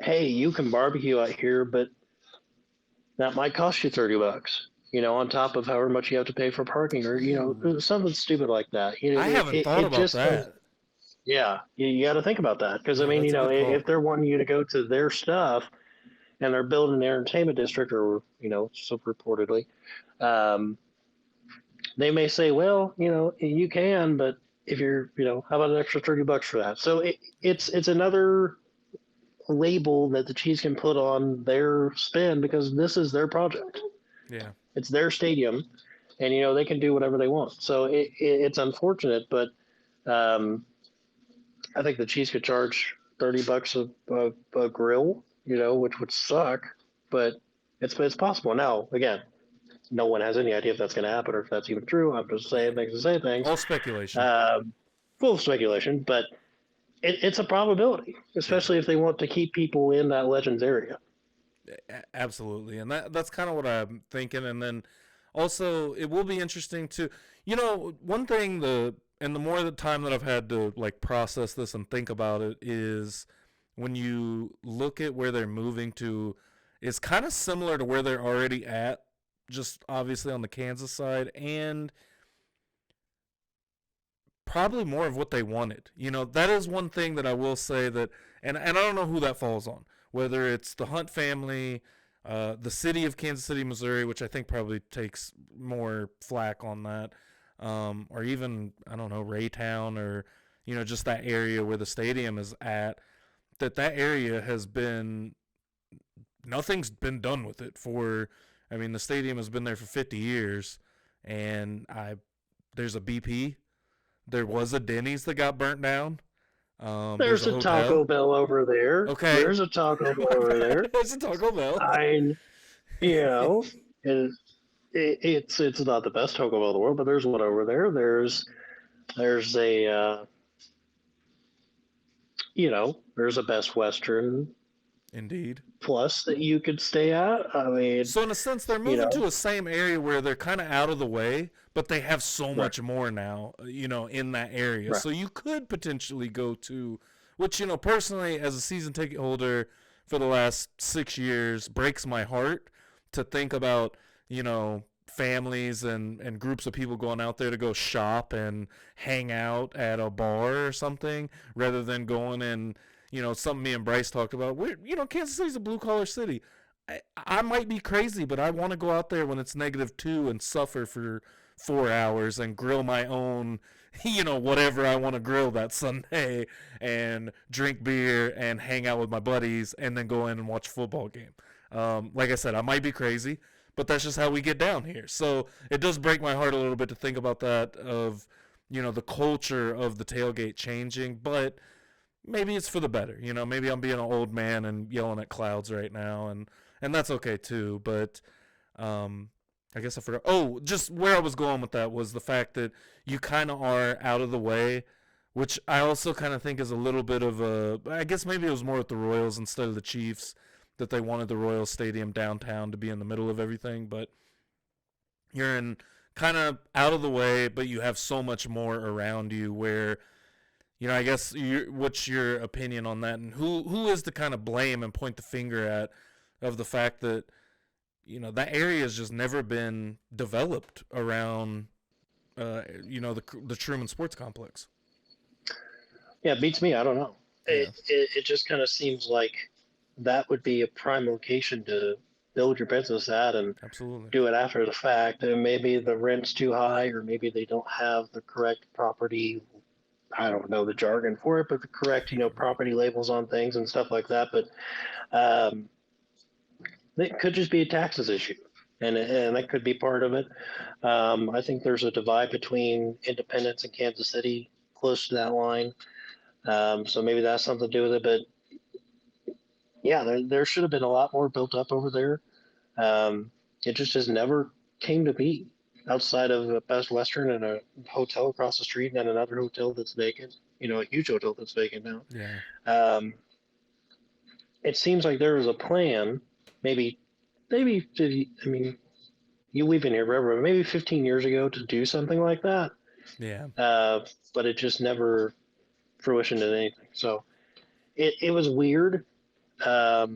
hey, you can barbecue out here, but that might cost you $30, on top of however much you have to pay for parking, or, something stupid like that. I haven't thought about that. Yeah, you got to think about that. Because, Yeah, if they're wanting you to go to their stuff and they're building an entertainment district, or, so reportedly, they may say, well, you can, but if you're, how about an extra $30 for that? So it's another label that the Chiefs can put on their spin, because this is their project. Yeah. It's their stadium, and, they can do whatever they want. So it's unfortunate, but I think the Chiefs could charge $30 a grill, which would suck, but it's possible. Now, again, no one has any idea if that's going to happen or if that's even true. I'm just saying things to say things. All speculation. Full speculation, but it's a probability, especially if they want to keep people in that Legends area. Absolutely, and that's kind of what I'm thinking. And then also, it will be interesting to, one thing, the more the time that I've had to like process this and think about it, is when you look at where they're moving to, it's kind of similar to where they're already at, just obviously on the Kansas side, and probably more of what they wanted. That is one thing that I will say that, and I don't know who that falls on, whether it's the Hunt family, the city of Kansas City, Missouri, which I think probably takes more flack on that, or even, I don't know, Raytown, or, just that area where the stadium is at, that area has been, nothing's been done with it the stadium has been there for 50 years, and there's a BP. There was a Denny's that got burnt down. There's a Taco Bell over there. Okay. There's a Taco Bell over there. There's a Taco Bell. It's not the best Taco Bell in the world, but there's one over there. There's a there's a Best Western. Indeed. Plus that you could stay at. So in a sense, they're moving to a same area where they're kind of out of the way, but they have so much more now, in that area. Right. So you could potentially go to, which, personally, as a season ticket holder for the last 6 years, breaks my heart to think about, families and groups of people going out there to go shop and hang out at a bar or something, rather than going and, something me and Bryce talked about. Kansas City's a blue-collar city. I might be crazy, but I want to go out there when it's -2 and suffer for 4 hours and grill my own, whatever I want to grill that Sunday, and drink beer and hang out with my buddies, and then go in and watch a football game. Like I said, I might be crazy, but that's just how we get down here. So it does break my heart a little bit to think about that, of, the culture of the tailgate changing, but maybe it's for the better. Maybe I'm being an old man and yelling at clouds right now, and that's okay too. But I guess I forgot. Oh, just where I was going with that was the fact that you kind of are out of the way, which I also kind of think is a little bit of a. I guess maybe it was more with the Royals instead of the Chiefs, that they wanted the Royal Stadium downtown to be in the middle of everything, but you're in kind of out of the way, but you have so much more around you where, I guess what's your opinion on that, and who is to kind of blame and point the finger at of the fact that that area has just never been developed around the Truman Sports Complex. Yeah, it beats me. I don't know. Yeah. It just kind of seems like that would be a prime location to build your business at, and Absolutely. do it after the fact. And maybe the rent's too high, or maybe they don't have the correct property. I don't know the jargon for it, but the correct, property labels on things and stuff like that. But um, it could just be a taxes issue, and that could be part of it. I think there's a divide between Independence and Kansas City, close to that line. So maybe that's something to do with it. But yeah, there should have been a lot more built up over there. It just never came to be, outside of a Best Western and a hotel across the street, and then another hotel that's vacant. A huge hotel that's vacant now. Yeah. It seems like there was a plan, maybe, I mean, we've been here forever, but maybe 15 years ago, to do something like that. Yeah. But it just never fruitioned in anything. So it was weird. I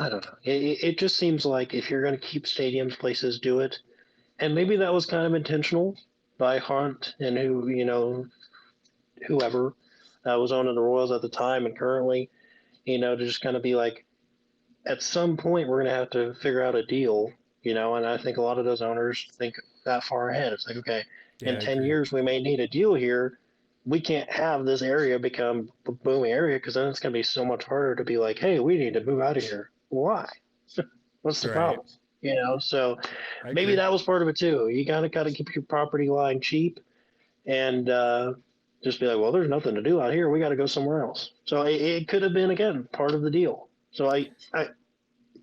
don't know. It just seems like if you're going to keep stadiums, places do it. And maybe that was kind of intentional by Hunt and whoever was owning the Royals at the time and currently, to just kind of be like, at some point we're going to have to figure out a deal, and I think a lot of those owners think that far ahead. It's like, okay, Yeah, in I 10 agree. years we may need a deal here. We can't have this area become a booming area, because then it's going to be so much harder to be like, hey, we need to move out of here. Why? What's the Right. problem? So I maybe agree. that was part of it too. You kind of got to keep your property line cheap, and just be like, well, there's nothing to do out here. We got to go somewhere else. So it could have been, again, part of the deal. So I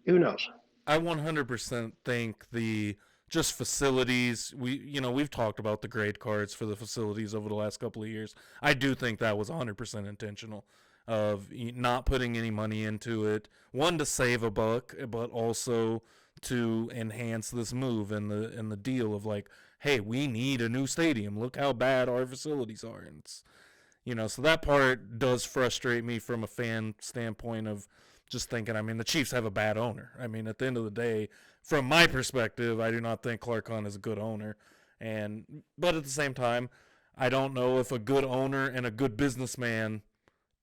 who knows? I 100% think the just facilities, we've talked about the grade cards for the facilities over the last couple of years. I do think that was 100% intentional, of not putting any money into it. One, to save a buck, but also to enhance this move and the deal of like, hey, we need a new stadium. Look how bad our facilities are. And it's, so that part does frustrate me from a fan standpoint of just thinking, the Chiefs have a bad owner. At the end of the day, from my perspective, I do not think Clark Hunt is a good owner. But at the same time, I don't know if a good owner and a good businessman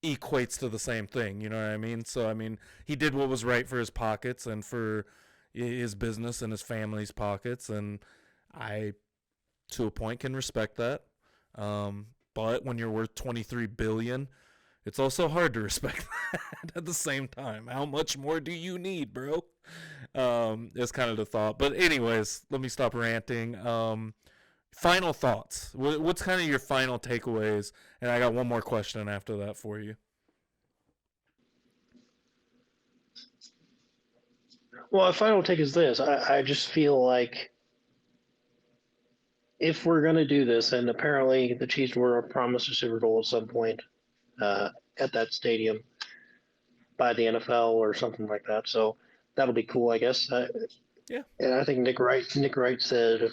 equates to the same thing. You know what I mean? So, he did what was right for his pockets and for his business and his family's pockets. And I, to a point, can respect that. But when you're worth $23 billion, it's also hard to respect that at the same time. How much more do you need, bro? Is kind of the thought. But anyways, let me stop ranting. Final thoughts. What's kind of your final takeaways? And I got one more question after that for you. Well, a final take is this. I just feel like if we're going to do this, and apparently the Chiefs were promised a Super Bowl at some point uh, at that stadium by the NFL or something like that. So that'll be cool, I guess. Yeah. And I think Nick Wright said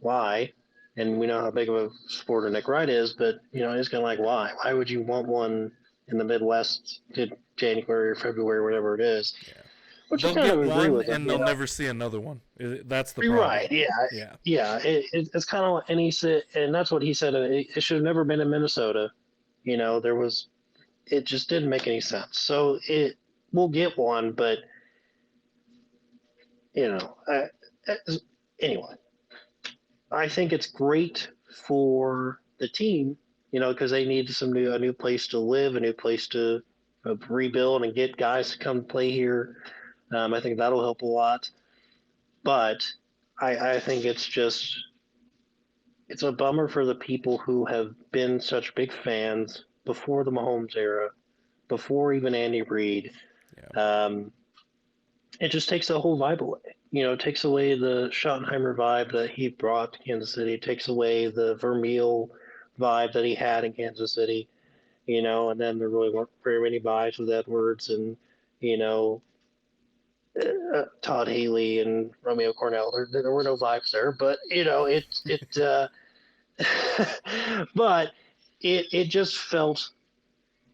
why, and we know how big of a supporter Nick Wright is, but he's kind of like, why? Why would you want one in the Midwest in January or February, whatever it is? Yeah. Which I They'll kind get of agree one with him. and they'll never see another one. That's the You're problem. right. Yeah. Yeah. Yeah. It's kind of, and he said, and that's what he said. It should have never been in Minnesota. It just didn't make any sense. So we'll get one, but anyway, I think it's great for the team, because they need a new place to live, a new place to rebuild and get guys to come play here. I think that'll help a lot. But I think it's a bummer for the people who have been such big fans before the Mahomes era, before even Andy Reid. Yeah. Um, it just takes the whole vibe away. It takes away the Schottenheimer vibe that he brought to Kansas City. It takes away the Vermeil vibe that he had in Kansas City. And then there really weren't very many vibes with Edwards and you know Todd Haley and Romeo Cornell. There were no vibes there, but but it just felt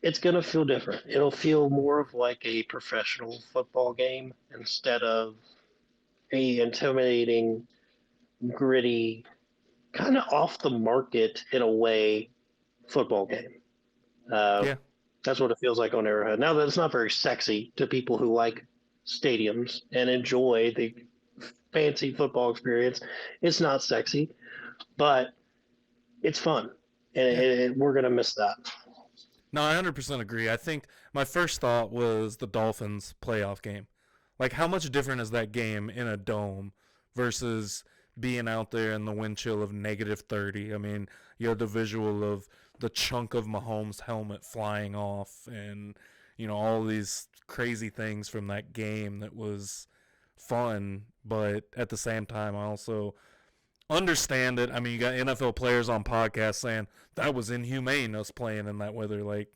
it's gonna feel different. It'll feel more of like a professional football game instead of a intimidating, gritty, kind of off the market in a way football game. Uh, Yeah. that's what it feels like on Arrowhead. Now that it's not very sexy to people who like stadiums and enjoy the fancy football experience, it's not sexy, but it's fun, and, Yeah. we're gonna miss that. No, I 100% agree. I think my first thought was the Dolphins playoff game. Like, how much different is that game in a dome versus being out there in the wind chill of -30? I mean, you had the visual of the chunk of Mahomes' helmet flying off and, all these crazy things from that game that was fun. But at the same time, I also understand it. I mean, you got NFL players on podcasts saying that was inhumane, us playing in that weather. Like,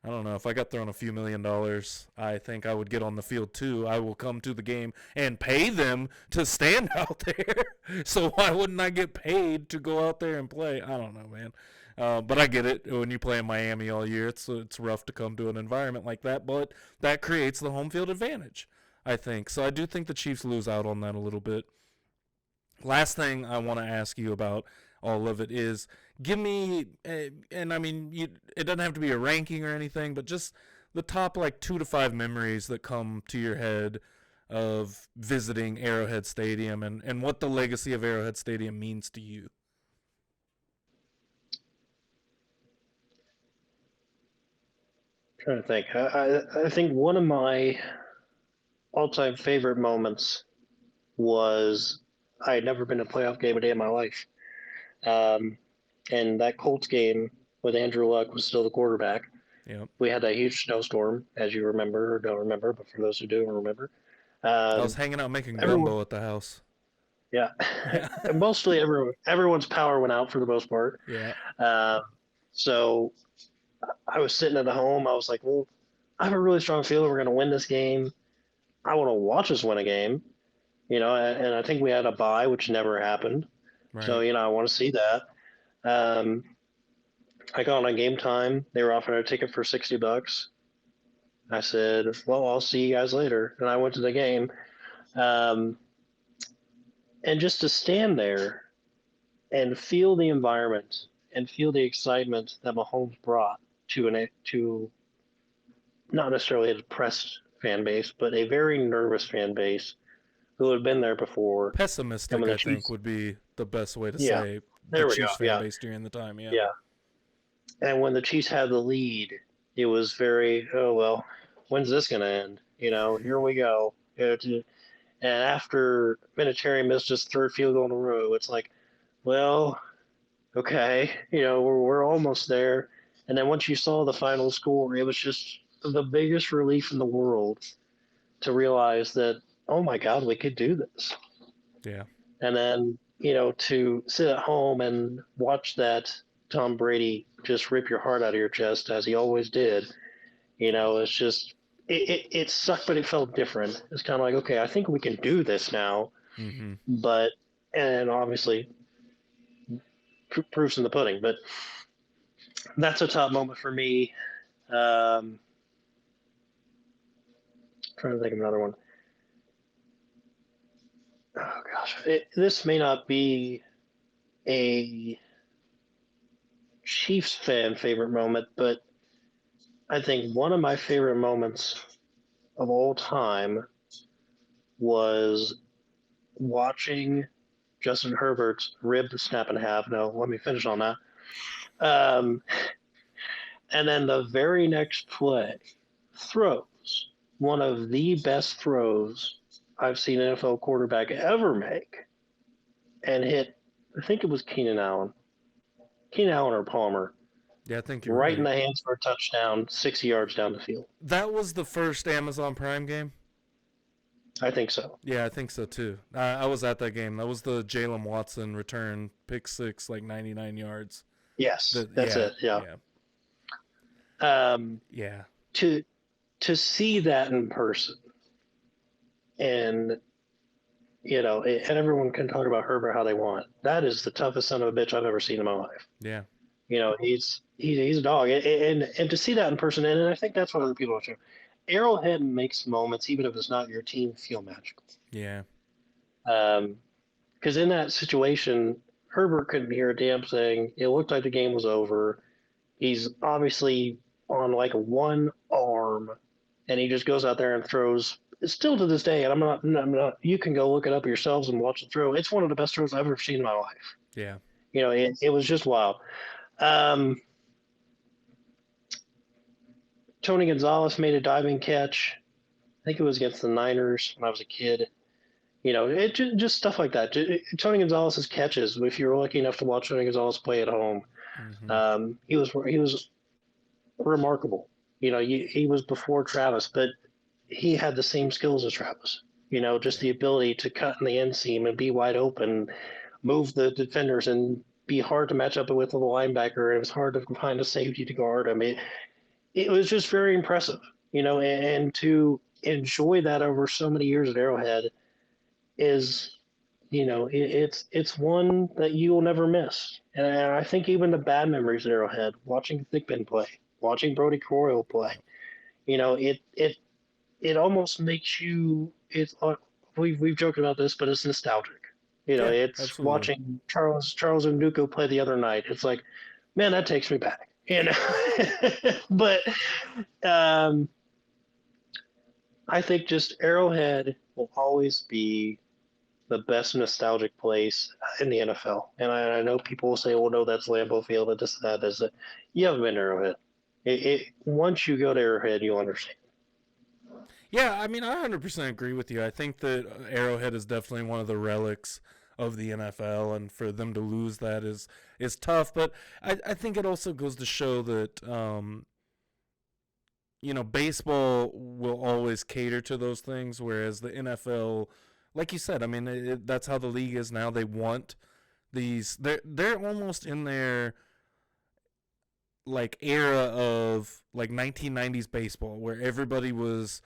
I don't know. If I got thrown a few $1,000,000, I think I would get on the field too. I will come to the game and pay them to stand out there. So why wouldn't I get paid to go out there and play? I don't know, man. But I get it. When you play in Miami all year, it's rough to come to an environment like that. But that creates the home field advantage, I think. So I do think the Chiefs lose out on that a little bit. Last thing I want to ask you about all of it is give me, and I mean, it doesn't have to be a ranking or anything, but just the top like 2 to 5 memories that come to your head of visiting Arrowhead Stadium and what the legacy of Arrowhead Stadium means to you. I'm trying to think. I think one of my all-time favorite moments was I had never been to a playoff game a day in my life. Um, and that Colts game with Andrew Luck was still the quarterback. Yep. We had that huge snowstorm, as you remember or don't remember, but for those who do remember, I was um, hanging out making everyone, gumbo at the house. yeah, Yeah. mostly everyone's power went out for the most part. Yeah. Uh, so I was sitting at home. I was like, well, I have a really strong feeling we're going to win this game. I want to watch us win a game, and I think we had a bye, which never happened. So, Right. I want to see that. Um, I got on Game Time. They were offering a ticket for $60. I said, well, I'll see you guys later. And I went to the game. Um, and just to stand there and feel the environment and feel the excitement that Mahomes brought to not necessarily a depressed fan base, but a very nervous fan base who had been there before. And Pessimistic, when the I think, Chiefs, would be the best way to yeah, say the there we go. Chiefs fan Yeah, base during the time. Yeah. yeah. And when the Chiefs had the lead, it was very, oh, well, when's this going to end? Here we go. And after Vinatieri missed his third field goal in a row, it's like, well, okay, we're almost there. And then once you saw the final score, it was just the biggest relief in the world to realize that, oh my God, we could do this. Yeah. And then, to sit at home and watch that Tom Brady just rip your heart out of your chest as he always did, it's just, it sucked, but it felt different. It's kind of like, okay, I think we can do this now. Mm-hmm. But, and obviously, proof's in the pudding, but that's a top moment for me. Trying to think of another one. Oh gosh, this may not be a Chiefs fan favorite moment, but I think one of my favorite moments of all time was watching Justin Herbert's rib snap in half. No, let me finish on that. Um, and then the very next play throws one of the best throws I've seen an NFL quarterback ever make and hit, I think it was Keenan Allen or Palmer, Yeah, I think you're right in right. the hands for a touchdown, 60 yards down the field. That was the first Amazon Prime game. I think so. Yeah, I think so too. I was at that game. That was the Jalen Watson return pick six, like 99 yards. Yes, that's Yeah, it. Yeah. yeah, Um, yeah, to see that in person, and and everyone can talk about Herbert how they want. That is the toughest son of a bitch I've ever seen in my life. yeah, He's a dog, and to see that in person, and I think that's what other people are too. Arrowhead makes moments, even if it's not your team, feel magical. yeah, Because in that situation, Herbert couldn't hear a damn thing. It looked like the game was over. He's obviously on like one arm, and he just goes out there and throws. Still to this day, and I'm not. You can go look it up yourselves and watch the throw. It's one of the best throws I've ever seen in my life. yeah. It was just wild. Um, Tony Gonzalez made a diving catch. I think it was against the Niners when I was a kid. It just stuff like that. Tony Gonzalez's catches. If you were lucky enough to watch Tony Gonzalez play at home, he was remarkable. He was before Travis, but he had the same skills as Travis. Just the ability to cut in the inseam and be wide open, move the defenders, and be hard to match up with the linebacker. It was hard to find a safety to guard him. It was just very impressive, and to enjoy that over so many years at Arrowhead is, it's one that you will never miss. And I think even the bad memories at Arrowhead, watching Thigpen play, watching Brody Coyle play, it almost makes you. We've joked about this, but it's nostalgic. Yeah, It's absolutely. watching Charles Nduko play the other night. It's like, man, that takes me back. But I think just Arrowhead will always be the best nostalgic place in the NFL. And I know people will say, well, no, that's Lambeau Field, but this, that, this, that. You haven't been to Arrowhead. Once you go to Arrowhead, you'll understand. Yeah, I mean, I 100% agree with you. I think that Arrowhead is definitely one of the relics of the NFL, and for them to lose that is tough. But I think it also goes to show that baseball will always cater to those things, whereas the NFL, like you said, I mean, that's how the league is now. They want these. They're almost in their like era of like 1990s baseball, where everybody was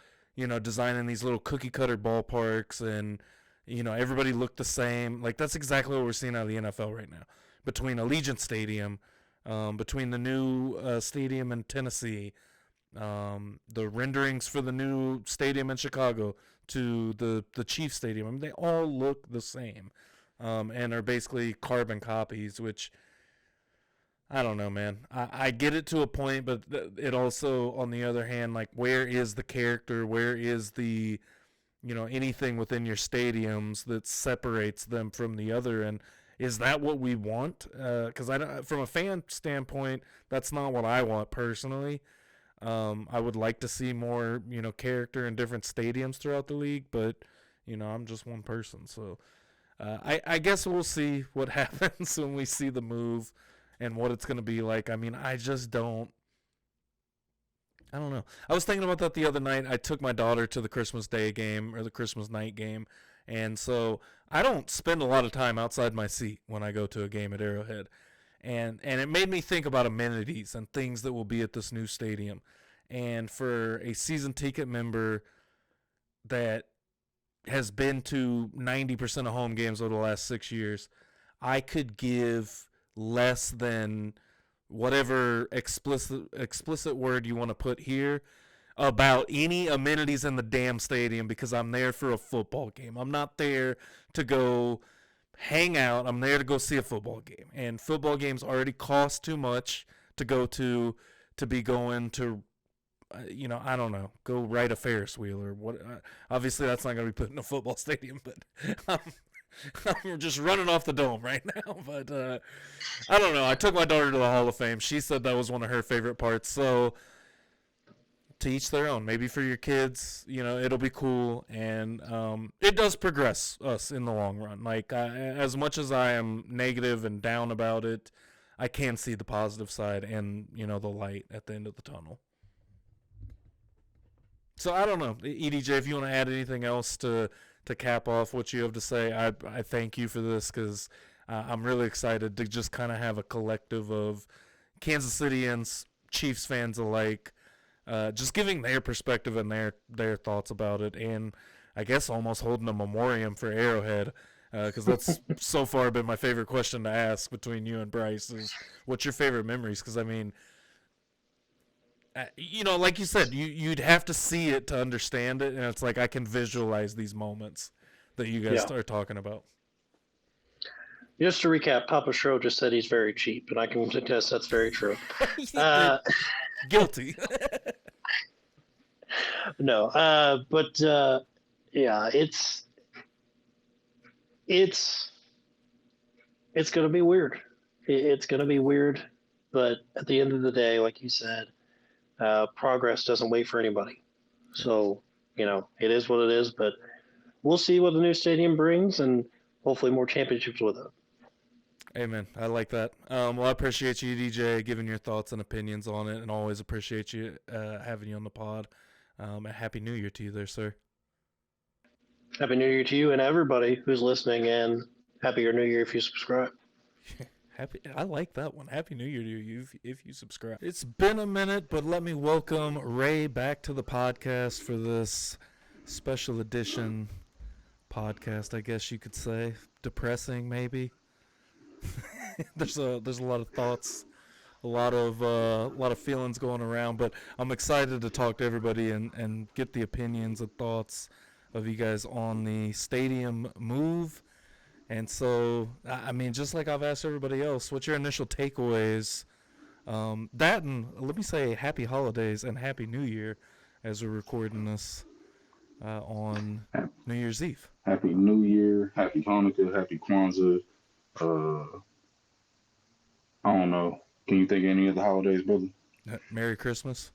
designing these little cookie cutter ballparks, and everybody looked the same. Like that's exactly what we're seeing out of the NFL right now. Between Allegiant Stadium, between the new stadium in Tennessee, the renderings for the new stadium in Chicago to the Chiefs Stadium, I mean, they all look the same, and are basically carbon copies, which I don't know, man. I get it to a point, but it also, on the other hand, like, where is the character? Where is the, anything within your stadiums that separates them from the other? And is that what we want? Because from a fan standpoint, that's not what I want personally. I would like to see more, character in different stadiums throughout the league, but, I'm just one person. So I guess we'll see what happens when we see the move and what it's going to be like. I mean, I don't know. I was thinking about that the other night. I took my daughter to the Christmas Day game or the Christmas night game. And so I don't spend a lot of time outside my seat when I go to a game at Arrowhead. And it made me think about amenities and things that will be at this new stadium. And for a season ticket member that has been to 90% of home games over the last 6 years, I could give less than whatever explicit word you want to put here about any amenities in the damn stadium, because I'm there for a football game. I'm not there to go hang out. I'm there to go see a football game. And football games already cost too much to go to be going to, I don't know, go ride a Ferris wheel or what. Obviously, that's not going to be put in a football stadium, but I'm just running off the dome right now. But I don't know. I took my daughter to the Hall of Fame. She said that was one of her favorite parts. So to each their own. Maybe for your kids, it'll be cool, and it does progress us in the long run. Like, as much as I am negative and down about it, I can see the positive side and, the light at the end of the tunnel. So I don't know, EDJ, if you want to add anything else to cap off what you have to say, I thank you for this, because I'm really excited to just kind of have a collective of Kansas Cityans, Chiefs fans alike, just giving their perspective and their thoughts about it, and I guess almost holding a memoriam for Arrowhead, because that's so far been my favorite question to ask between you and Bryce is, what's your favorite memories? Because, I mean, like you said, you'd have to see it to understand it, and it's like I can visualize these moments that you guys are talking about. Just to recap, Papa Shro just said he's very cheap, and I can attest that's very true. Guilty. No, but yeah, it's going to be weird. It's going to be weird, but at the end of the day, like you said, progress doesn't wait for anybody. So, it is what it is, but we'll see what the new stadium brings, and hopefully more championships with it. Amen. I like that. Well, I appreciate you, DJ, giving your thoughts and opinions on it, and always appreciate you having you on the pod. And Happy New Year to you there, sir. Happy New Year to you and everybody who's listening, and Happier New Year if you subscribe. I like that one. Happy New Year to you if you subscribe. It's been a minute, but let me welcome Ray back to the podcast for this special edition podcast, I guess you could say. Depressing, maybe. There's a lot of thoughts, a lot of feelings going around, but I'm excited to talk to everybody and get the opinions and thoughts of you guys on the stadium move. And so, I mean, just like I've asked everybody else, what's your initial takeaways? That, and let me say happy holidays and happy New Year as we're recording this on New Year's Eve. Happy New Year, happy Hanukkah, happy Kwanzaa. I don't know. Can you think of any other holidays, brother? Merry Christmas.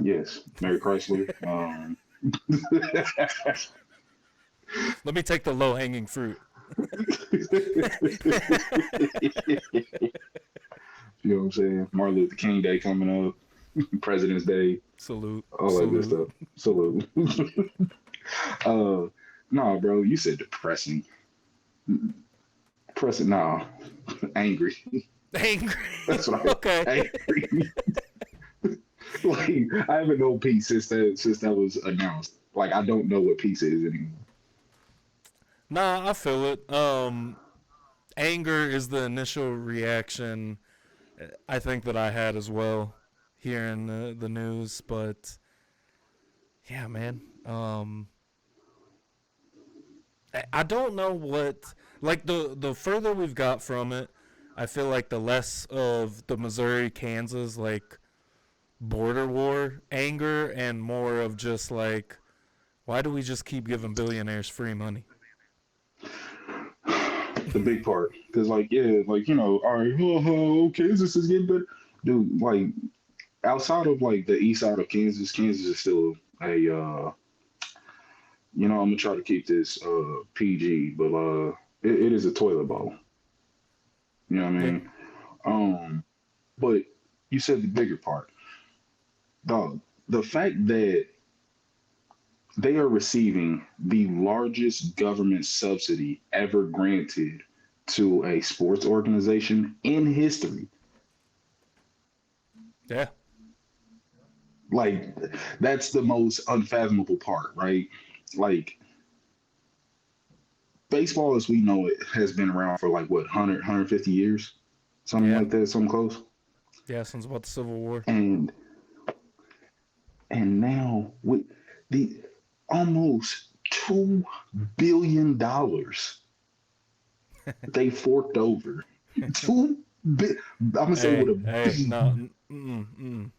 Yes. Merry Chrysler. Let me take the low-hanging fruit. You know what I'm saying? Martin Luther King Day coming up. President's Day. Salute. All that good stuff. Salute. No, bro, you said depressing. Depressing, nah. Angry. Angry. That's what Okay. Angry. Like, I haven't known peace since that was announced. Like, I don't know what peace is anymore. Nah, I feel it. Anger is the initial reaction I think that I had as well hearing the news, but yeah, man. I don't know what, like, the further we've got from it, I feel like the less of the Missouri-Kansas, like, border war anger and more of just, like, why do we just keep giving billionaires free money? The big part. Because, like, yeah, like, all right, Kansas is getting better. Dude, like, outside of, like, the east side of Kansas is still a, I'm going to try to keep this PG, but it is a toilet bowl. You know what I mean? But you said the bigger part. Dog, the fact that they are receiving the largest government subsidy ever granted to a sports organization in history. Yeah. Like, that's the most unfathomable part, right? Like, baseball as we know it has been around for, like, what, 100, 150 years? Something like that, something close? Yeah, since about the Civil War. And now, with the almost $2 billion they forked over. I'm going to say with a B. No,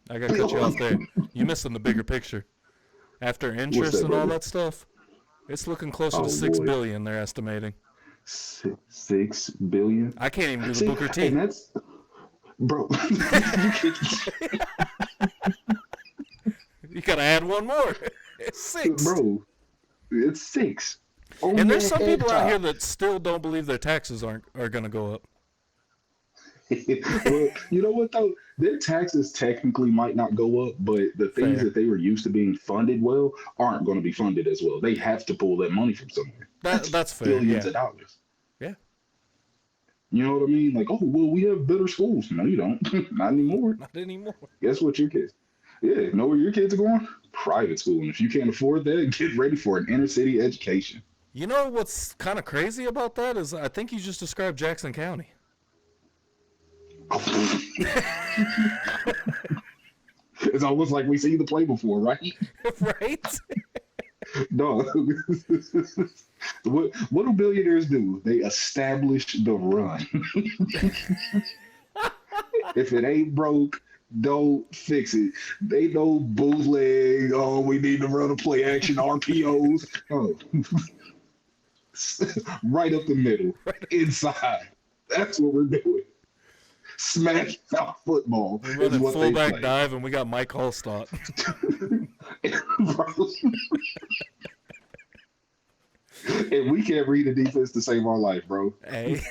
I got to cut you off there. You're missing the bigger picture. After interest and all that stuff, it's looking closer to $6 billion, they're estimating. $6 billion? I can't even do the Booker T. And that's, bro. You gotta add one more. It's 6. Bro, it's 6. And there's some people out here that still don't believe their taxes are gonna go up. Well, you know what though? Their taxes technically might not go up, but the things Fair. that they were used to being funded well aren't going to be funded as well. They have to pull that money from somewhere. That's fair. Billions Yeah. of dollars. Yeah. You know what I mean? Like, oh well, we have better schools. No, you don't. Not anymore. Not anymore. Guess what, your kids? Yeah, know where your kids are going? Private school. And if you can't afford that, get ready for an inner city education. You know what's kind of crazy about that is I think you just described Jackson County. It's almost like we see the play before, right? Right? No. What do billionaires do? They establish the run. If it ain't broke, don't fix it. They know bootleg. Oh, we need to run a play action RPOs. Oh. Right up the middle, inside. That's what we're doing. Smash out football. We're running fullback dive, and we got Mike Hallstatt. And we can't read a defense to save our life, bro. Hey,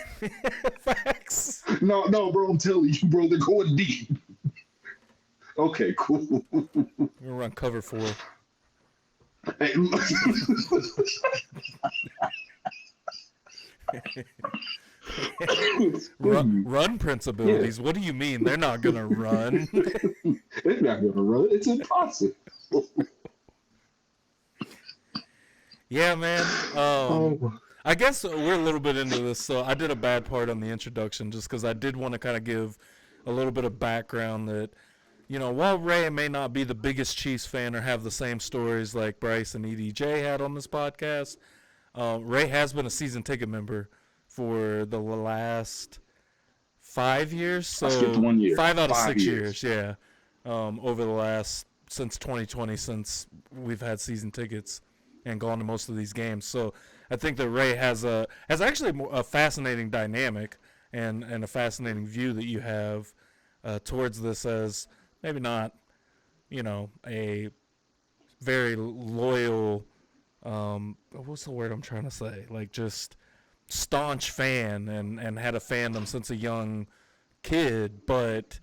facts. No, bro, I'm telling you, bro, they're going deep. Okay, cool. We're gonna run cover 4. Hey, Run principalities. Yeah. What do you mean? They're not gonna run. They're not gonna run. It's impossible. Yeah, man. I guess we're a little bit into this, so I did a bad part on the introduction just because I did want to kind of give a little bit of background that, you know, while Ray may not be the biggest Chiefs fan or have the same stories like Bryce and EDJ had on this podcast, Ray has been a season ticket member for the last 5 years. So I skipped 1 year. 5 out of 6 years, yeah. Over the last, since 2020, since we've had season tickets and gone to most of these games. So I think that Ray has actually a fascinating dynamic and a fascinating view that you have towards this as maybe not, you know, a very loyal, what's the word I'm trying to say? Like just staunch fan and had a fandom since a young kid, but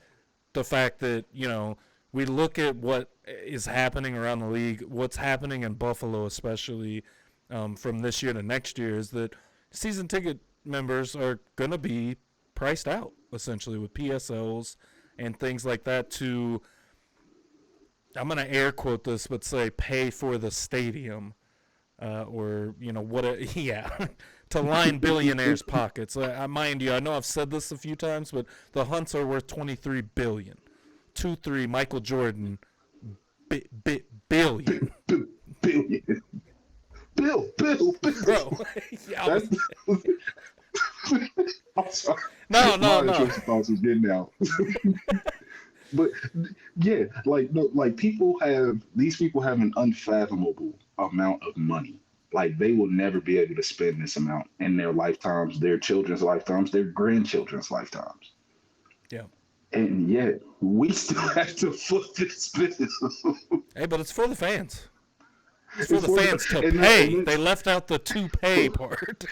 the fact that, you know, we look at what is happening around the league, what's happening in Buffalo especially from this year to next year, is that season ticket members are going to be priced out, essentially, with PSLs and things like that to, I'm going to air quote this, but say pay for the stadium or, you know, to line billionaires' pockets. Mind you, I know I've said this a few times, but the Hunts are worth $23 billion. 2-3 Michael Jordan billion. Billion. Bill. Bro. Yeah, I'm sorry. No. Thoughts was getting out. But yeah, like these people have an unfathomable amount of money. Like they will never be able to spend this amount in their lifetimes, their children's lifetimes, their grandchildren's lifetimes. Yeah. And yet, we still have to foot this bill. Hey, but it's for the fans. It's for the fans to pay. They left out the to pay part.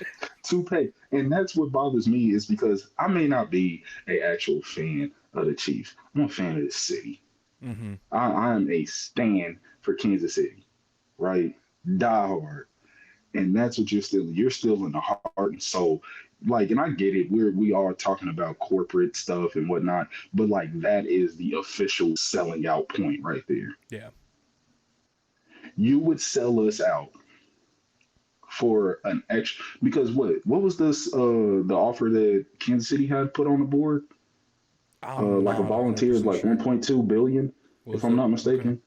To pay. And that's what bothers me is because I may not be an actual fan of the Chiefs. I'm a fan of the city. Mm-hmm. I am a stan for Kansas City, right? Die hard. And that's what you're still in the heart and soul. Like, and I get it, we are talking about corporate stuff and whatnot, but like that is the official selling out point right there. Yeah. You would sell us out for an extra, because what was this the offer that Kansas City had put on the board? Like a volunteer is like 1.2 billion, if I'm not mistaken. Okay.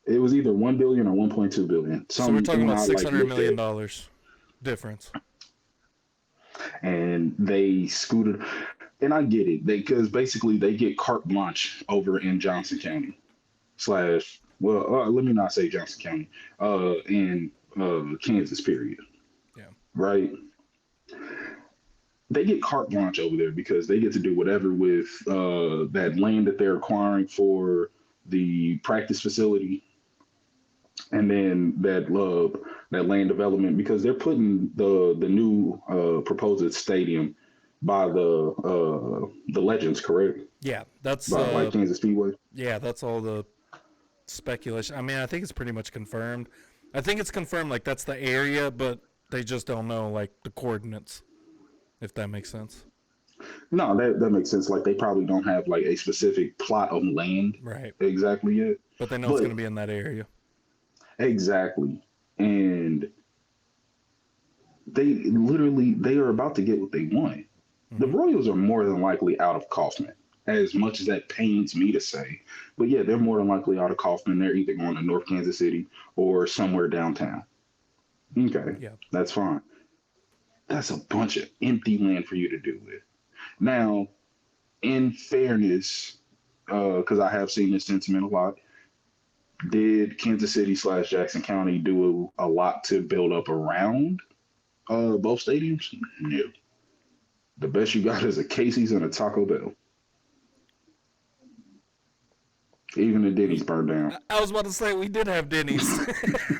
It was either 1 billion or 1.2 billion. So we're talking about $600 million difference. And they scooted, and I get it, because basically they get carte blanche over in Johnson County let me not say Johnson County, in Kansas, period. Yeah. Right? They get carte blanche over there because they get to do whatever with that land that they're acquiring for the practice facility and then that land development, because they're putting the new proposed stadium by the Legends, correct? Yeah, that's By like Kansas Speedway. yeah, that's all the speculation. I mean, I think it's pretty much confirmed. I think it's confirmed, like that's the area, but they just don't know like the coordinates, if that makes sense. No, that makes sense. Like they probably don't have like a specific plot of land Right. exactly yet. But they know But it's going to be in that area. exactly. And they are about to get what they want. The Royals are more than likely out of Kaufman, as much as that pains me to say. But yeah, they're more than likely out of Kaufman. They're either going to North Kansas City or somewhere downtown. Okay, Yeah. that's fine. That's a bunch of empty land for you to do with. Now, in fairness, because I have seen this sentiment a lot, did Kansas City / Jackson County do a lot to build up around both stadiums? No. The best you got is a Casey's and a Taco Bell. Even the Denny's burned down. I was about to say, we did have Denny's.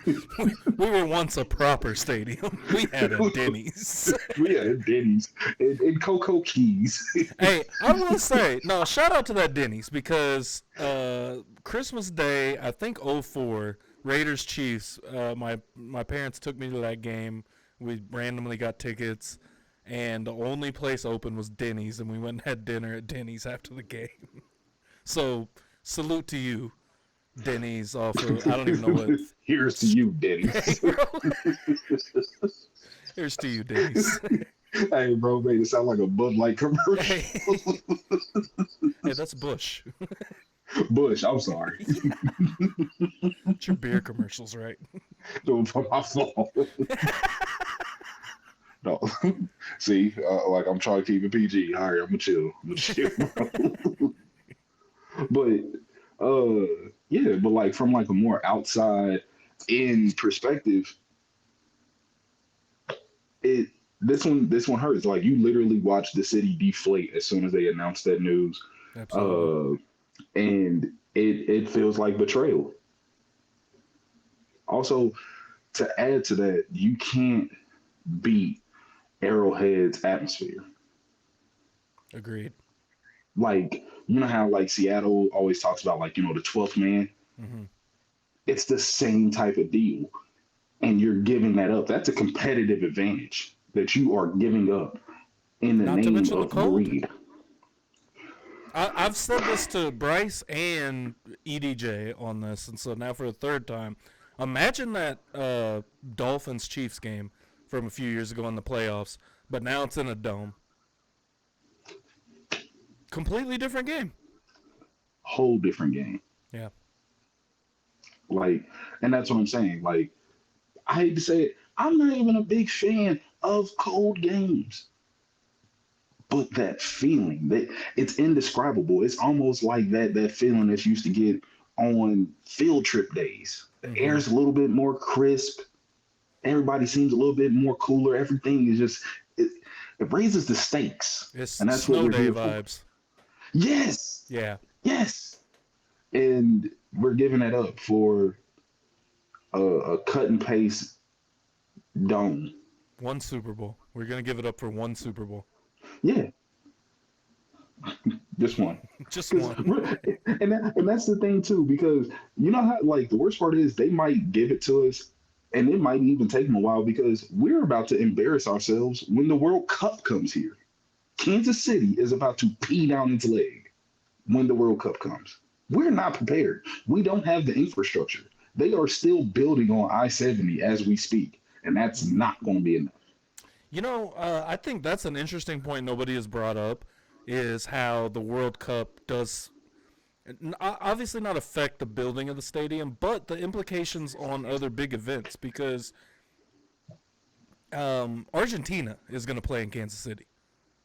we were once a proper stadium. We had a Denny's. We had a Denny's and Cocoa Keys. Hey, I want to say, no, shout out to that Denny's, because Christmas Day, I think 04, Raiders Chiefs, my parents took me to that game. We randomly got tickets, and the only place open was Denny's, and we went and had dinner at Denny's after the game. So, salute to you, Denny's. Off of, I don't even know what. Here's to you, Denny's. Hey, here's to you, Denny's. Hey, bro, made it sound like a Bud Light commercial. Hey, that's Bush. Bush, I'm sorry. It's your beer commercials, right? Don't put my fault. No, see, like I'm trying to keep it PG. All right, I'm gonna chill. But yeah, but like from like a more outside in perspective, this one hurts. Like you literally watch the city deflate as soon as they announced that news. Absolutely. And it feels like betrayal. Also, to add to that, you can't beat Arrowhead's atmosphere. Agreed. Like, you know how like Seattle always talks about like, the 12th man? Mm-hmm. It's the same type of deal. And you're giving that up. That's a competitive advantage that you are giving up in the name of greed. I've said this to Bryce and EDJ on this, and so now for the third time, imagine that Dolphins-Chiefs game from a few years ago in the playoffs, but now it's in a dome. Completely different game. Whole different game. Yeah. Like, and that's what I'm saying. Like, I hate to say it, I'm not even a big fan of cold games. But that feeling, it's indescribable. It's almost like that feeling that you used to get on field trip days. The air's a little bit more crisp. Everybody seems a little bit more cooler. Everything is just, it raises the stakes. It's and that's snow what we're day here vibes. For. Yes. Yeah. Yes. And we're giving that up for a cut and paste dome. One Super Bowl. We're going to give it up for one Super Bowl. Yeah. Just one. Just one. And that's the thing too, because you know how like the worst part is they might give it to us and it might even take them a while because we're about to embarrass ourselves when the World Cup comes here. Kansas City is about to pee down its leg when the World Cup comes. We're not prepared. We don't have the infrastructure. They are still building on I-70 as we speak, and that's not going to be enough. I think that's an interesting point nobody has brought up, is how the World Cup does obviously not affect the building of the stadium, but the implications on other big events, because Argentina is going to play in Kansas City.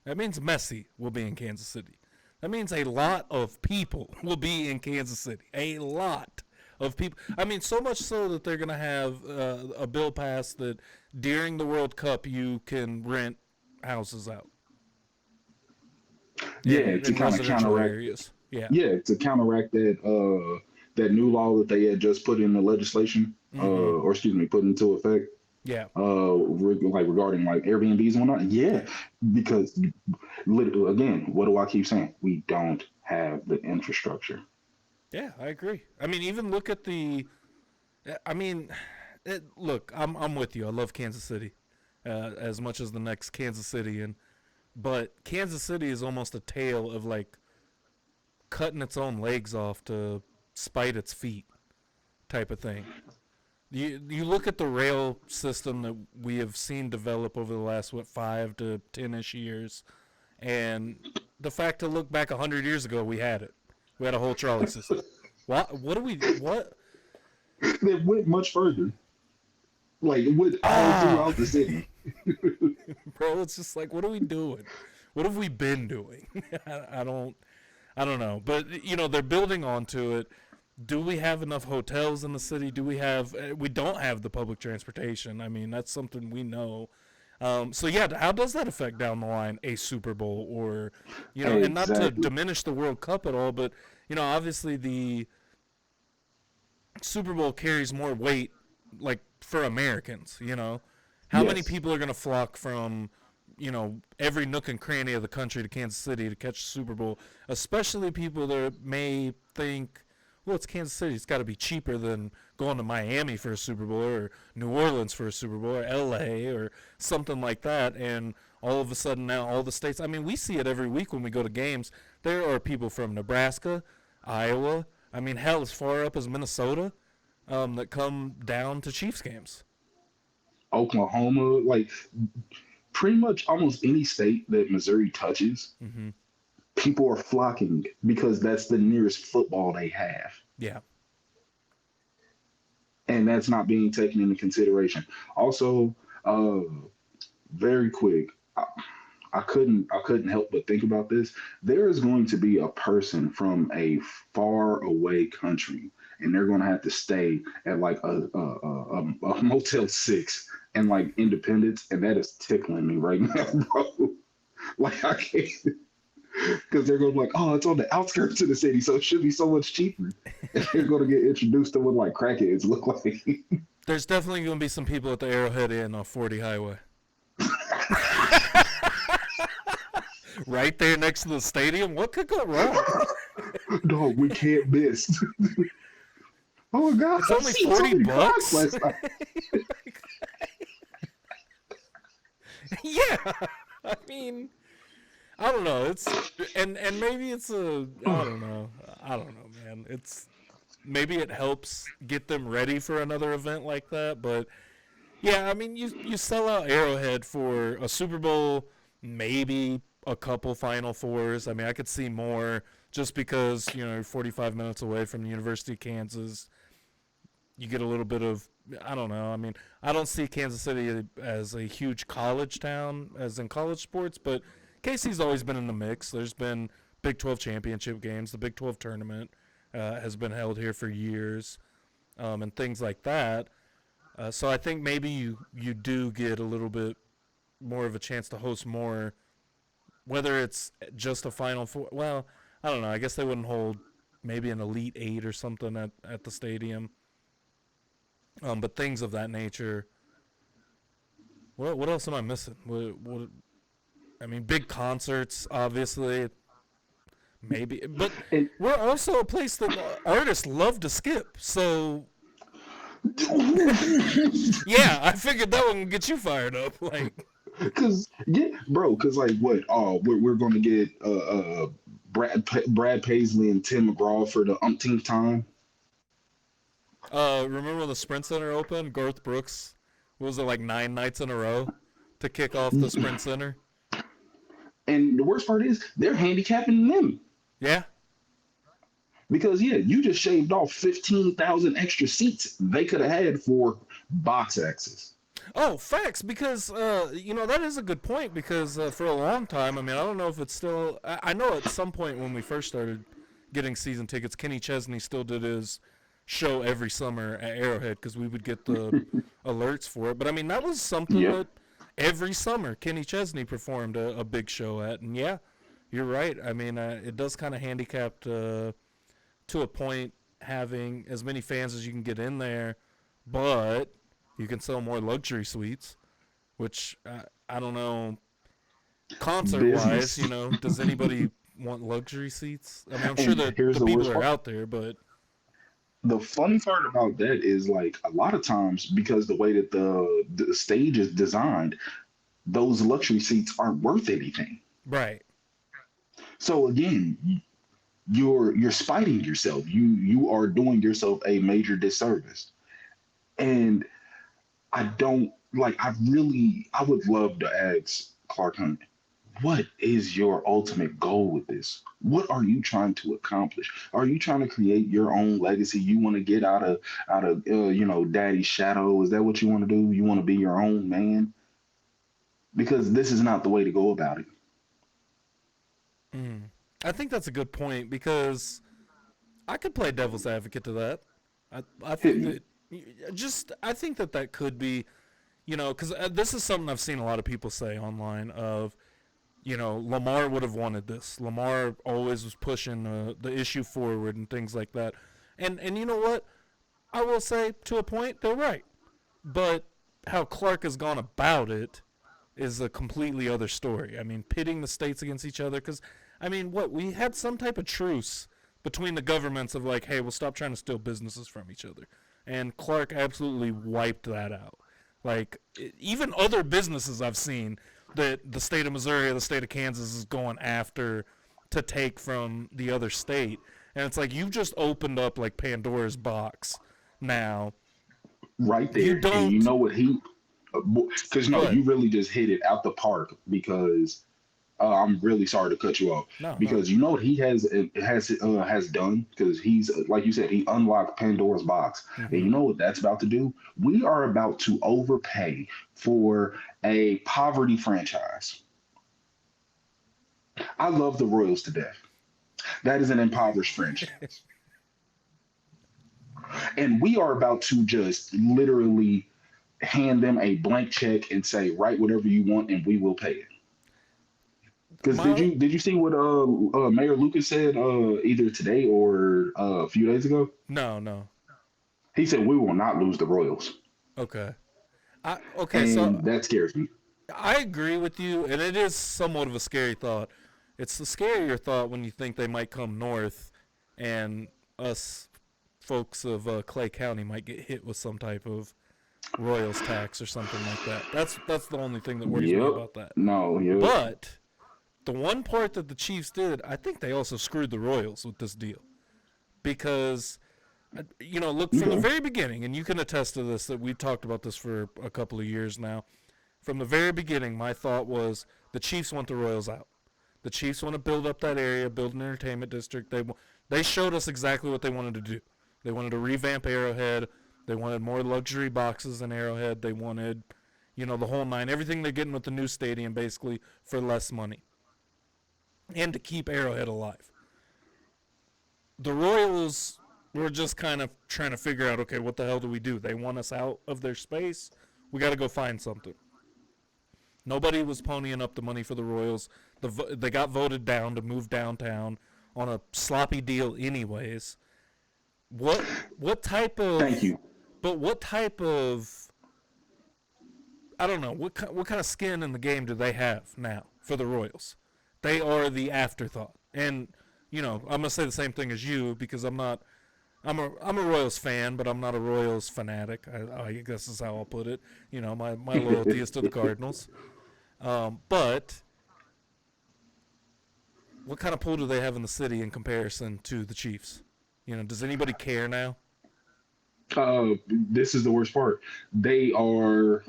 That means Messi will be in Kansas City. That means a lot of people will be in Kansas City. A lot of people. I mean, so much so that they're going to have a bill passed that during the World Cup you can rent houses out. Yeah, to kind of counteract. areas. Yeah, to counteract that that new law that they had just put in the legislation, or excuse me, put into effect. Yeah. Like regarding like Airbnbs and whatnot. Yeah, because literally, again, what do I keep saying? We don't have the infrastructure. Yeah, I agree. I mean, even look at the. I mean, look, I'm with you. I love Kansas City, as much as the next Kansas City, but Kansas City is almost a tale of like cutting its own legs off to spite its feet, type of thing. You look at the rail system that we have seen develop over the last 5 to 10ish years, and the fact to look back 100 years ago, we had it. We had a whole trolley system. What do we what? They went much further. Like it went all throughout the city. Bro, it's just like, what are we doing? What have we been doing? I don't know. But they're building onto it. Do we have enough hotels in the city? We don't have the public transportation. I mean, that's something we know. So yeah, how does that affect down the line a Super Bowl or, and not to diminish the World Cup at all, but, obviously the Super Bowl carries more weight, like for Americans, how many people are going to flock from, every nook and cranny of the country to Kansas City to catch the Super Bowl, especially people that may think, well, it's Kansas City. It's got to be cheaper than going to Miami for a Super Bowl or New Orleans for a Super Bowl or L.A. or something like that. And all of a sudden now all the states, I mean, we see it every week when we go to games. There are people from Nebraska, Iowa, I mean, hell, as far up as Minnesota that come down to Chiefs games. Oklahoma, like pretty much almost any state that Missouri touches. Mm-hmm. People are flocking because that's the nearest football they have. Yeah. And that's not being taken into consideration. Also, very quick, I couldn't help but think about this. There is going to be a person from a far away country, and they're going to have to stay at like a Motel 6 and like Independence, and that is tickling me right now, bro. Like I can't. Because they're going to be like, oh, it's on the outskirts of the city, so it should be so much cheaper. And they're going to get introduced to what like crackheads look like. There's definitely going to be some people at the Arrowhead Inn on 40 Highway. Right there next to the stadium. What could go wrong? No, we can't miss. Oh my God! It's only $40. Yeah, I mean. I don't know. It's and maybe it's I don't know, man. Maybe it helps get them ready for another event like that. But yeah, I mean, you sell out Arrowhead for a Super Bowl, maybe a couple Final Fours. I mean, I could see more just because you're 45 minutes away from the University of Kansas. You get a little bit of, I don't know. I mean, I don't see Kansas City as a huge college town, as in college sports, but KC's always been in the mix. There's been Big 12 championship games. The Big 12 tournament has been held here for years, and things like that. So I think maybe you do get a little bit more of a chance to host more, whether it's just a Final Four. Well, I don't know. I guess they wouldn't hold maybe an Elite Eight or something at the stadium. But things of that nature. What else am I missing? What I mean, big concerts, obviously, maybe. But we're also a place that artists love to skip. So, yeah, I figured that one would get you fired up. Like, because like what? Oh, we're gonna get Brad Paisley and Tim McGraw for the umpteenth time. Remember when the Sprint Center opened? Garth Brooks, was it like 9 nights in a row to kick off the Sprint Center? And the worst part is they're handicapping them. Yeah. Because, you just shaved off 15,000 extra seats they could have had for box access. Oh, facts, because, that is a good point, because for a long time, I mean, I don't know if it's still, I know at some point when we first started getting season tickets, Kenny Chesney still did his show every summer at Arrowhead, because we would get the alerts for it. But, I mean, that was something that every summer Kenny Chesney performed a big show at. And, yeah, you're right. I mean, it does kind of handicap to a point having as many fans as you can get in there, but you can sell more luxury suites, which I don't know. Concert wise, Business. you know, does anybody want luxury seats? I mean, I'm sure And that here's the the people worst are part. out there, but The funny part about that is like a lot of times because the way that the stage is designed, those luxury seats aren't worth anything. right. So again, you're spiting yourself. You are doing yourself a major disservice. And I don't like I would love to ask Clark Hunt, what is your ultimate goal with this? What are you trying to accomplish? Are you trying to create your own legacy? You want to get out of daddy's shadow? Is that what you want to do? You want to be your own man? Because this is not the way to go about Mm. I think that's a good point because I could play devil's advocate to that. I think it. that I think that that could be, you know, because this is something I've seen a lot of people say online of, you know, Lamar would have wanted this. Lamar always was pushing the issue forward and things like that. And you know what? I will say to a point they're right, but how Clark has gone about it is a completely other story. I mean, pitting the states against each other because I mean, what we had some type of truce between the governments of like, hey, we'll stop trying to steal businesses from each other, and Clark absolutely wiped that out. Like even other businesses I've seen that the state of Missouri or the state of Kansas is going after to take from the other state, and it's like you've just opened up like Pandora's box. Now Right you there. And you don't know what because go no, ahead. you really just hit it out the park because I'm really sorry to cut you off No, no. because you know what he has done because he's like you said he unlocked Pandora's box and Mm-hmm. you know what that's about to do. We are about to overpay for a poverty franchise. I love the Royals to death. That is an impoverished franchise, and we are about to just literally hand them a blank check and say write whatever you want and we will pay it. Because My did you see what Mayor Lucas said either today or a few days ago? no, no. He said we will not lose the Royals, Okay. Okay, so and that scares me. I agree with you, and it is somewhat of a scary thought. It's the scarier thought when you think they might come north, and us folks of Clay County might get hit with some type of Royals tax or something like that. That's the only thing that worries me Yep. about that. No. Yep. But the one part that the Chiefs did, I think they also screwed the Royals with this deal because you know, look from the Okay. very beginning, and you can attest to this that we've talked about this for a couple of years now. From the very beginning, my thought was the Chiefs want the Royals out. The Chiefs want to build up that area, build an entertainment district. They showed us exactly what they wanted to do. They wanted to revamp Arrowhead. They wanted more luxury boxes in Arrowhead. They wanted, you know, the whole nine, everything they're getting with the new stadium, basically for less money, and to keep Arrowhead alive. The Royals were just kind of trying to figure out, okay, what the hell do we do? They want us out of their space. We got to go find something. Nobody was ponying up the money for the Royals. They got voted down to move downtown on a sloppy deal, anyways. What type Thank of you. but what type of I don't know what kind of skin in the game do they have now for the Royals? They are the afterthought, and you know I'm gonna say the same thing as you because I'm a Royals fan, but I'm not a Royals fanatic. I guess is how I'll put it. You know my loyalty is to the Cardinals. But what kind of pull do they have in the city in comparison to the Chiefs? You know, does anybody care now? This is the worst part. They are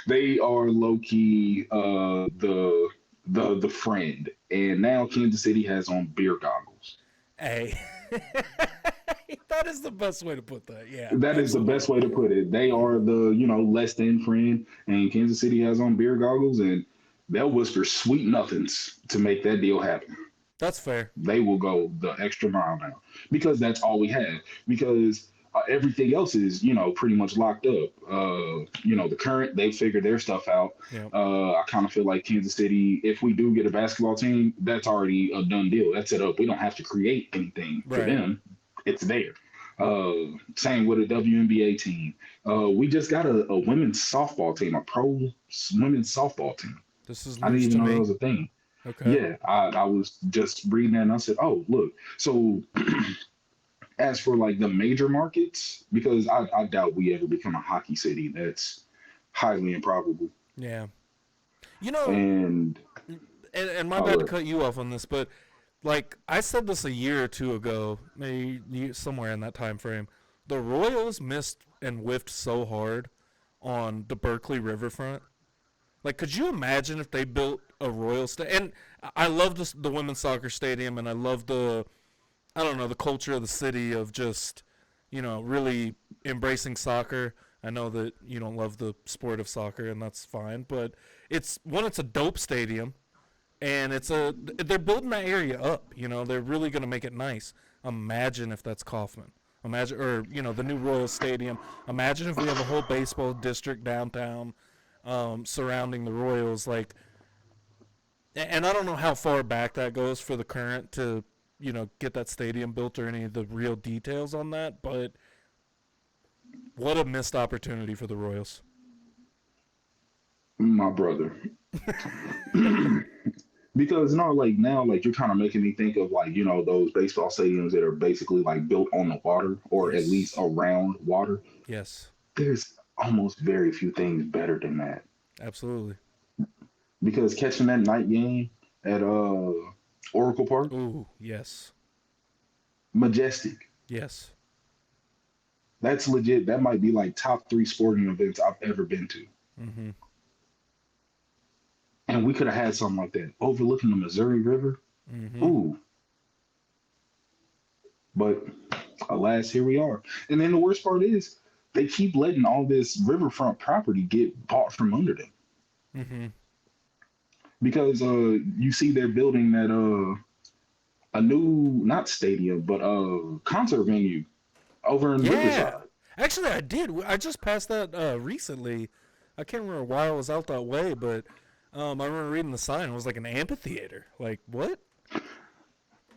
they are low key the friend, and now Kansas City has on beer goggles. Hey, that is the best way to put that. Yeah, That is the absolutely. best way to put it. They are the less than friend, and Kansas City has on beer goggles, and they'll whisper sweet nothings to make that deal happen. That's fair. They will go the extra mile now because that's all we have. Because everything else is, pretty much locked up. The current, they figured their stuff out. Yeah. I kind of feel like Kansas City, if we do get a basketball team, that's already a done deal. That's set up. We don't have to create anything for Right. them. It's there. Same with a WNBA team. We just got a women's softball team, a pro women's softball team. This is I didn't news even to know that me. was a thing. Okay. Yeah, I was just reading that and I said, oh, look. So as for like the major markets, because I doubt we ever become a hockey city. That's highly improbable. Yeah. You know, And and my bad to cut you off on this, but like I said this a year or two ago, maybe somewhere in that time frame, the Royals missed and whiffed so hard on the Berkeley riverfront. Like, could you imagine if they built a Royal And I love the women's soccer stadium, and I love the culture of the city of just, really embracing soccer. I know that you don't love the sport of soccer, and that's fine, but it's a dope stadium, and they're building that area up. They're really going to make it nice. Imagine if that's Kauffman. Imagine, or the new Royal Stadium. Imagine if we have a whole baseball district downtown, surrounding the Royals. Like, and I don't know how far back that goes for the Current to, get that stadium built or any of the real details on that, but what a missed opportunity for the Royals. my brother. Because now you're kind of making me think of those baseball stadiums that are basically like built on the water or Yes. at least around water. Yes, There's almost very few things better than that. absolutely. Because catching that night game at Oracle Park, Ooh, yes, majestic. yes. That's legit. That might be like top 3 sporting events I've ever been to. Mm-hmm. And we could have had something like that overlooking the Missouri River. Mm-hmm. Ooh. But alas, here we are. And then the worst part is they keep letting all this riverfront property get bought from under them. Mm-hmm. Because you see they're building that a new, not stadium, but concert venue over in Yeah. Riverside. Actually, I did. I just passed that recently. I can't remember why I was out that way, but I remember reading the sign. It was like an amphitheater. Like, what?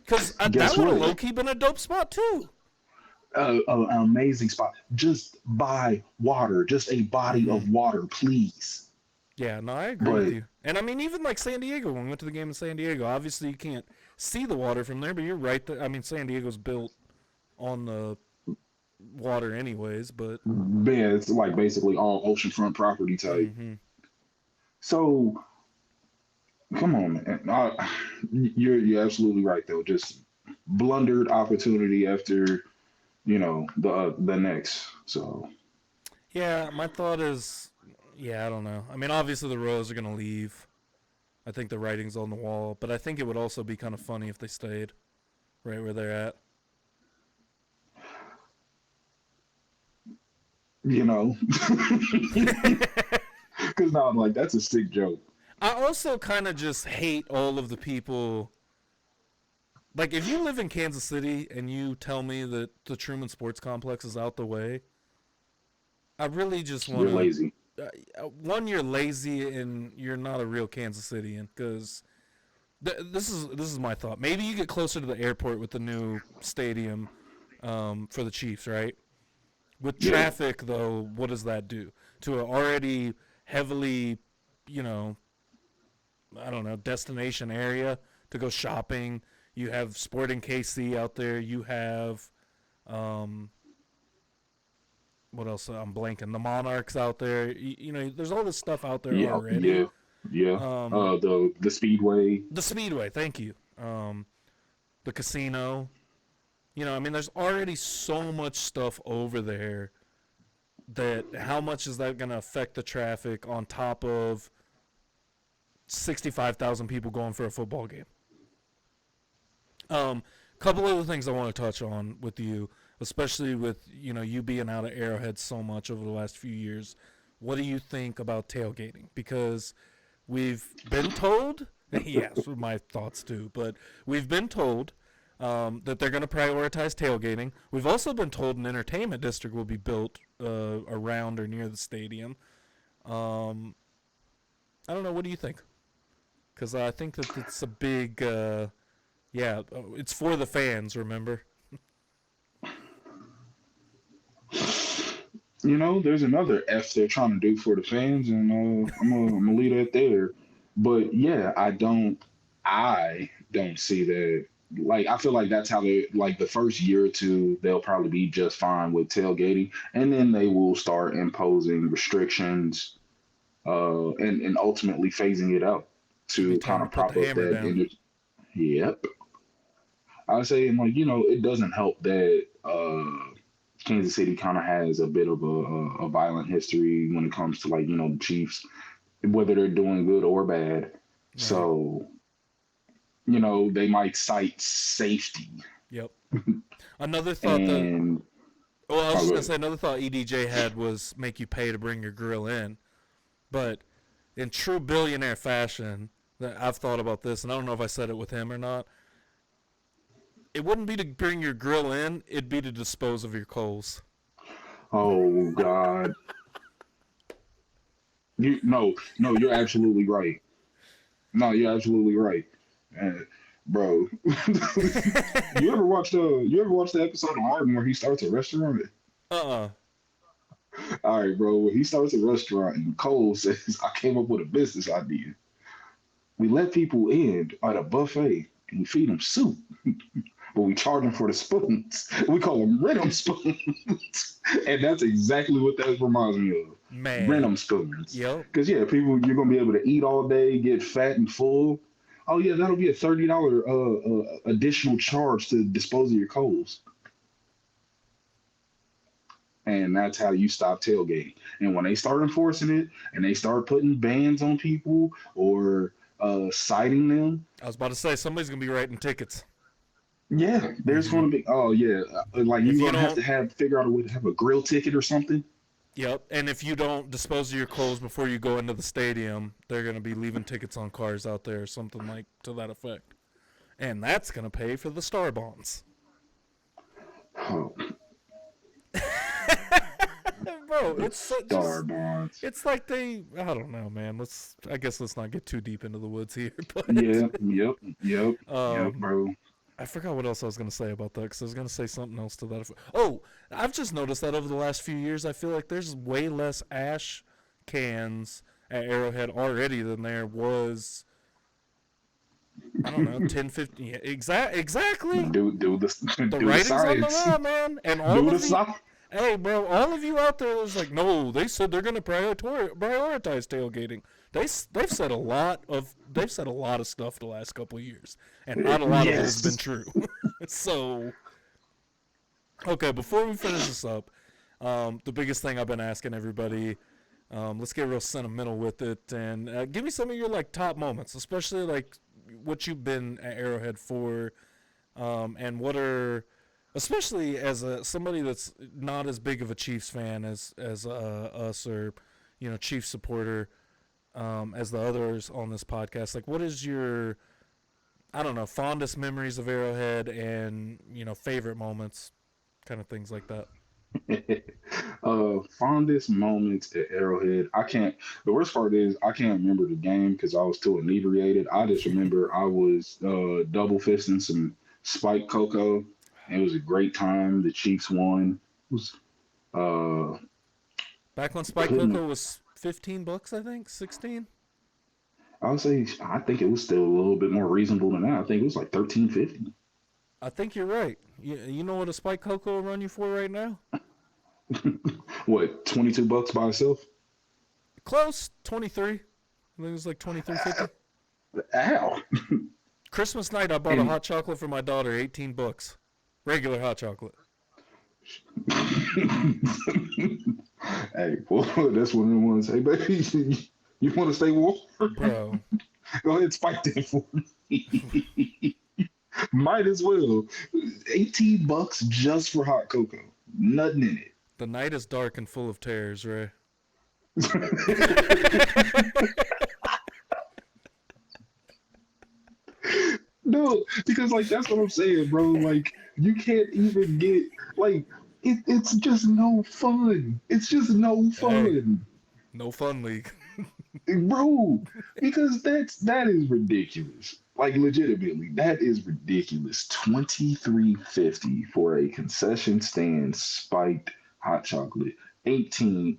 Because that would have what? low-key been a dope spot, too. An amazing spot. Just by water, just a body of water, please. Yeah, no, I agree with you. And I mean, even like San Diego, when we went to the game in San Diego, obviously you can't see the water from there, but you're right. I mean, San Diego's built on the water anyways, but... Yeah, it's like basically all oceanfront property type. Mm-hmm. So, come on, man. You're absolutely right, though. Just blundered opportunity after, the next. So, Yeah, my thought is, I don't know. I mean, obviously the Royals are going to leave. I think the writing's on the wall, but I think it would also be kind of funny if they stayed right where they're at. Because now I'm like, that's a sick joke. I also kind of just hate all of the people. Like, if you live in Kansas City and you tell me that the Truman Sports Complex is out the way, I really just want to... You're lazy. One, you're lazy and you're not a real Kansas Citian, because this is my thought. Maybe you get closer to the airport with the new stadium for the Chiefs, right? With traffic, though, what does that do to an already heavily, destination area to go shopping? You have Sporting KC out there. You have, what else? I'm blanking. The Monarchs out there. There's all this stuff out there already. Yeah. The Speedway. The Speedway. Thank you. The casino. There's already so much stuff over there that how much is that going to affect the traffic on top of 65,000 people going for a football game? Couple other things I want to touch on with you, especially with, you being out at Arrowhead so much over the last few years. What do you think about tailgating? Because we've been told, yes, my thoughts too, but we've been told that they're going to prioritize tailgating. We've also been told an entertainment district will be built around or near the stadium. I don't know. What do you think? Because I think that it's a big, it's for the fans, remember? You know, there's another F they're trying to do for the fans, and I'm gonna leave that there. But yeah, I don't see that. Like, I feel like that's how they like the first year or two, they'll probably be just fine with tailgating, and then they will start imposing restrictions, and ultimately phasing it out It'll be to time kind to of put prop the up hammer that down. industry. Yep. I say, and like, you know, it doesn't help that Kansas City kind of has a bit of a violent history when it comes to, like, you know, the Chiefs, whether they're doing good or bad. Right. So, you know, they might cite safety. Yep. Another thought that, And well, I was oh, just go going to ahead. say, another thought EDJ had was make you pay to bring your grill in. But in true billionaire fashion, that I've thought about this, and I don't know if I said it with him or not. It wouldn't be to bring your grill in; it'd be to dispose of your coals. Oh God, no, you're absolutely right. No, you're absolutely right, bro. You ever watch the episode of Martin where he starts a restaurant? Uh-uh. All right, bro. When he starts a restaurant and Cole says, "I came up with a business idea. We let people in at a buffet and we feed them soup, but we charge them for the spoons. We call them rhythm spoons." And that's exactly what that reminds me of. Man. Rhythm spoons. Yep. Because yeah, people, you're gonna be able to eat all day, get fat and full. Oh yeah, that'll be a $30 additional charge to dispose of your coals. And that's how you stop tailgating. And when they start enforcing it and they start putting bans on people or citing them, I was about to say, somebody's going to be writing tickets. yeah, there's Mm-hmm. going to be, oh yeah, like If you're you going to don't, have figure out a way to have a grill ticket or something. yep. And if you don't dispose of your coals before you go into the stadium, they're going to be leaving tickets on cars out there, something like to that effect. And that's going to pay for the star bonds. Oh, Bro, the it's star just, bonds. it's like I don't know, man. I guess let's not get too deep into the woods here. But Yeah, yep, um, bro. I forgot what else I was going to say about that because I was going to say something else to that effect. Oh, I've just noticed that over the last few years, I feel like there's way less ash cans at Arrowhead already than there was, I don't know, 10, 15. Yeah, exactly. Do The do the writing's on the science. wall, man. And all Do the of the, science. hey, bro, all of you out there was like, no, they said they're going to prioritize tailgating. They've said a lot of stuff the last couple of years, and not a lot of it has been Yes. true. So, okay, before we finish this up, the biggest thing I've been asking everybody, let's get real sentimental with it, and give me some of your like top moments, especially like what you've been at Arrowhead for, and what are, especially as somebody that's not as big of a Chiefs fan as us or Chiefs supporter, as the others on this podcast. Like, what is your, I don't know, fondest memories of Arrowhead and favorite moments, kind of things like that. Fondest moments at Arrowhead. I can't. The worst part is I can't remember the game because I was too inebriated. I just remember I was double fisting some spiked cocoa. It was a great time. The Chiefs won. It was uh Back when Spike couldn't. Coco was $15, I think 16. I would say I think it was still a little bit more reasonable than that. I think it was like 13.50. I think you're right. You know what a Spike Coco will run you for right now? What, $22 by itself? Close, 23. I think it was like 23.50. Ow. Christmas night, I bought a And hot chocolate for my daughter, $18. Regular hot chocolate. hey, well, that's one of the ones. Hey, baby, you want to stay warm? Bro. Go ahead, spike that for me. Might as well. $18 just for hot cocoa. Nothing in The night is dark and full of terrors, Ray. it. No, because like that's what I'm saying, bro. Like you can't even get like it's just no fun. It's just no Hey, fun, no fun league. bro. Because that is ridiculous. Like legitimately, that is ridiculous. 23.50 for a concession stand spiked hot chocolate. 18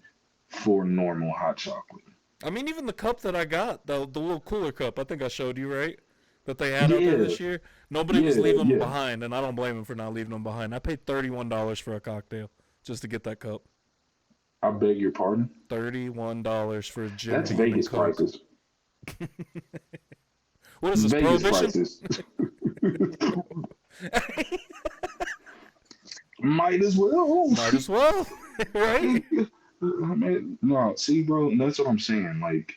for normal hot chocolate. I mean, even the cup that I got, the little cooler cup, I think I showed you, right? That they had out there Yeah, this year. Nobody was yeah, leaving them yeah. behind, and I don't blame them for not leaving them behind. I paid $31 for a cocktail just to get that cup. I beg your pardon. $31 for a Jim That's Beam and Vegas Coke. prices. What is this, Vegas Prohibition? prices. Might as well. Might as well, right? I mean, no, see, bro, that's what I'm saying. Like,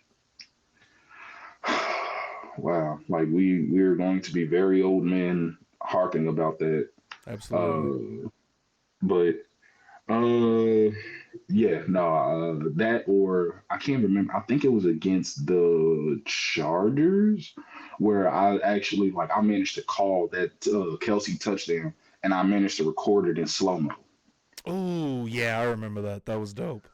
wow, like we're going to be very old men harping about that. Absolutely. But yeah, no, that or I can't remember. I think it was against the Chargers where I actually like I managed to call that Kelsey touchdown and I managed to record it in slow mo. Oh, yeah, I remember that. That was dope.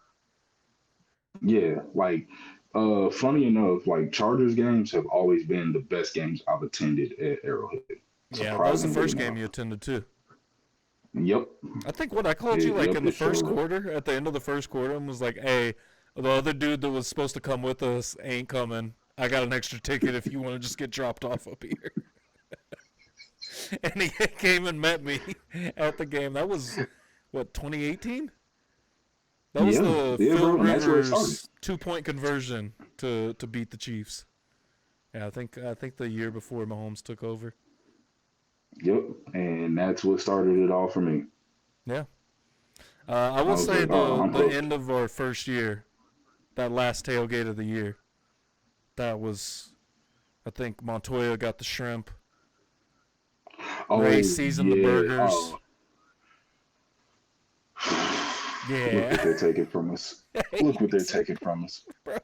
Yeah, like funny enough, like Chargers games have always been the best games I've attended at Arrowhead. Yeah, that was the Surprisingly first game enough. you attended too. Yep. I think what I called you like Yep, in the it first showed up. quarter, at the end of the first quarter, and was like, "Hey, the other dude that was supposed to come with us ain't coming. I got an extra ticket if you want to just get dropped off up here." And he came and met me at the game. That was what 2018. That was Yeah, the yeah, Phil bro, and that's where it started. Rivers 2-point conversion to beat the Chiefs. Yeah, I think the year before Mahomes took over. Yep, and that's what started it all for me. Yeah. I I will was say like, oh, I'm the hooked. end of our first year, that last tailgate of the year, that was, I think Montoya got the shrimp. Ray Oh seasoned the yeah. burgers. Oh, look Yeah. what they're taking from us. Look what they're taking from us. Bro.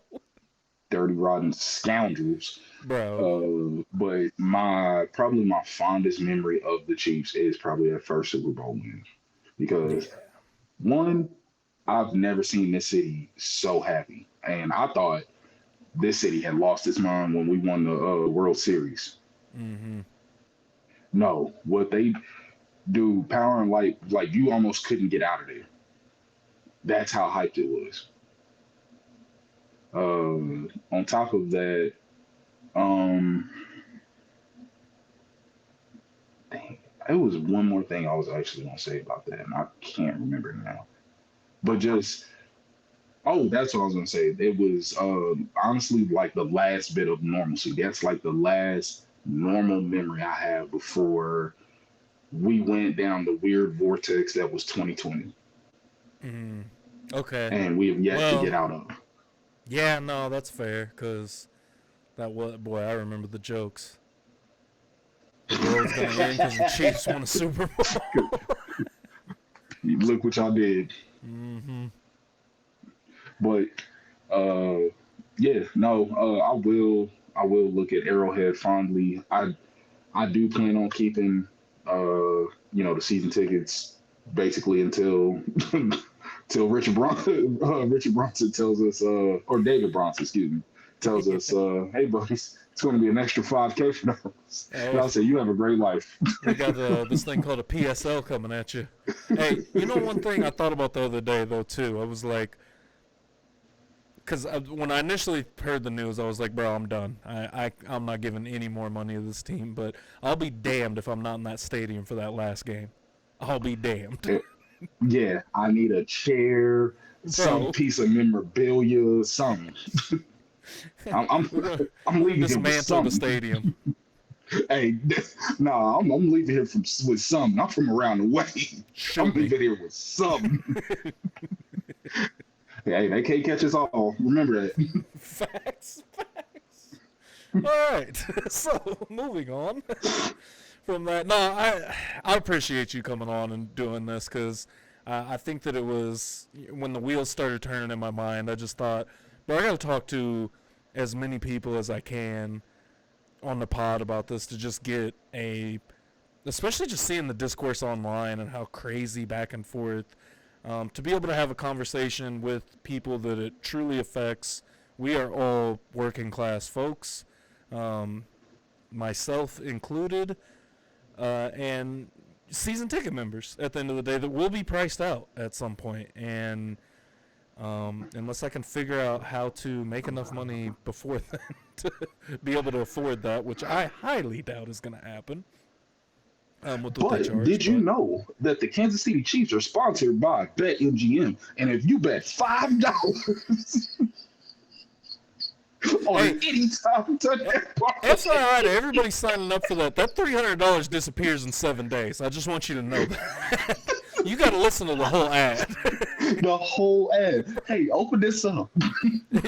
Dirty, rotten scoundrels. Bro. But my probably my fondest memory of the Chiefs is probably that first Super Bowl win Yeah. because one, I've never seen this city so happy, and I thought this city had lost its mind when we won the World Series. Mm-hmm. No, what they do, power and light, like you almost couldn't get out of there. That's how hyped it was. On top of that, um, dang, it was one more thing I was actually gonna say about that, and I can't remember it now. But just, oh, that's what I was gonna say. It was honestly like the last bit of normalcy. That's like the last normal memory I have before we went down the weird vortex that was 2020, Mm-hmm. Okay. and we have yet to Well, get out of. yeah, no, that's fair, because that was, boy, I remember the jokes. The world's going to end because the Chiefs won a Super Bowl. Look what y'all did. Mm-hmm. But yeah, no, I will look at Arrowhead fondly. I do plan on keeping the season tickets basically until till Richard Bronson tells us or David Bronson, excuse me, tells us, hey buddies, it's going to be an extra 5K for those. And Hey, I'll say you have a great life. we got this thing called a PSL coming at you. Hey, you know one thing I thought about the other day, though, too? I was like, because when I initially heard the news, I was like, bro, I'm done. I'm not giving any more money to this team, but I'll be damned if I'm not in that stadium for that last game. I'll be damned. Yeah, I need a chair, some Bro, piece of memorabilia, something. I'm we're going to I'm leaving here with dismantle the something. stadium. Hey, nah, I'm leaving here with something. I'm from around the way. I'm Shoot me. leaving here with something. Hey, they can't catch us all. Remember that. Facts. All right. So, moving on from that. No, I appreciate you coming on and doing this because I think that it was when the wheels started turning in my mind. I just thought, bro, I got to talk to as many people as I can on the pod about this to just get especially just seeing the discourse online and how crazy back and forth, to be able to have a conversation with people that it truly affects. We are all working class folks, myself included, and season ticket members at the end of the day that will be priced out at some point. And unless I can figure out how to make enough money before then to be able to afford that, which I highly doubt is going to happen. With what they But charge, did you know that the Kansas City Chiefs are sponsored by BetMGM? And if you bet $5 on any time touchdown that's all right. Everybody's signing up for that. That $300 disappears in 7 days. I just want you to know that. You got to listen to the whole ad. the whole ad. Hey, open this up.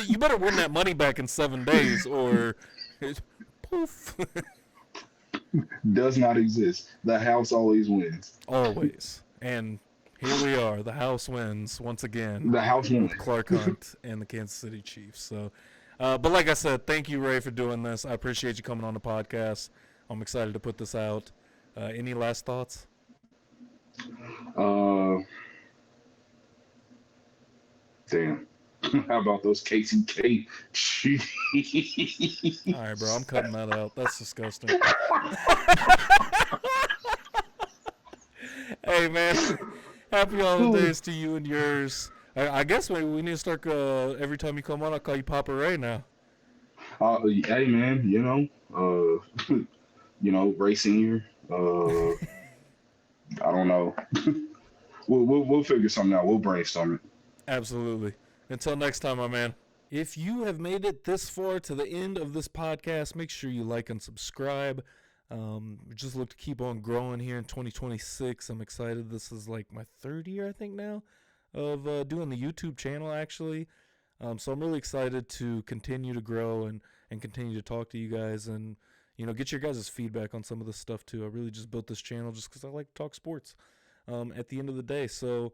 You better win that money back in 7 days, or poof. Does not exist. The house always wins. Always. And here we are. The house wins once again. The house wins. Clark Hunt and the Kansas City Chiefs. So, but like I said, thank you, Ray, for doing this. I appreciate you coming on the podcast. I'm excited to put this out. Any last thoughts? Damn. How about those KCK? All right, bro. I'm cutting that out. That's disgusting. Hey, man. Happy holidays to you and yours. I guess maybe we need to start every time you come on, I'll call you Papa Ray now. Hey, man, Ray Senior. I don't know. We'll figure something out. We'll brainstorm it. Absolutely. Until next time, my man. If you have made it this far to the end of this podcast, make sure you like and subscribe. Just look to keep on growing here in 2026. I'm excited. This is like my 3rd year, I think, now of doing the YouTube channel, actually. So I'm really excited to continue to grow and continue to talk to you guys and, get your guys' feedback on some of this stuff, too. I really just built this channel just because I like to talk sports at the end of the day. So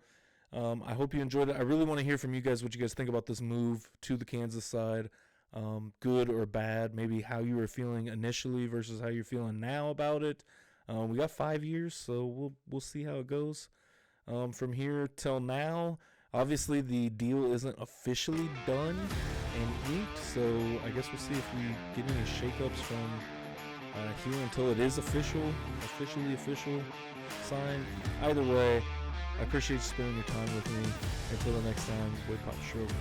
I hope you enjoyed it. I really want to hear from you guys what you guys think about this move to the Kansas side, good or bad, maybe how you were feeling initially versus how you're feeling now about it. We got 5 years, so we'll see how it goes from here till now. Obviously, the deal isn't officially done and inked, so I guess we'll see if we get any shakeups from here until it is officially signed. Either way, I appreciate you spending your time with me. Until the next time, Boy Pop Sure, out here.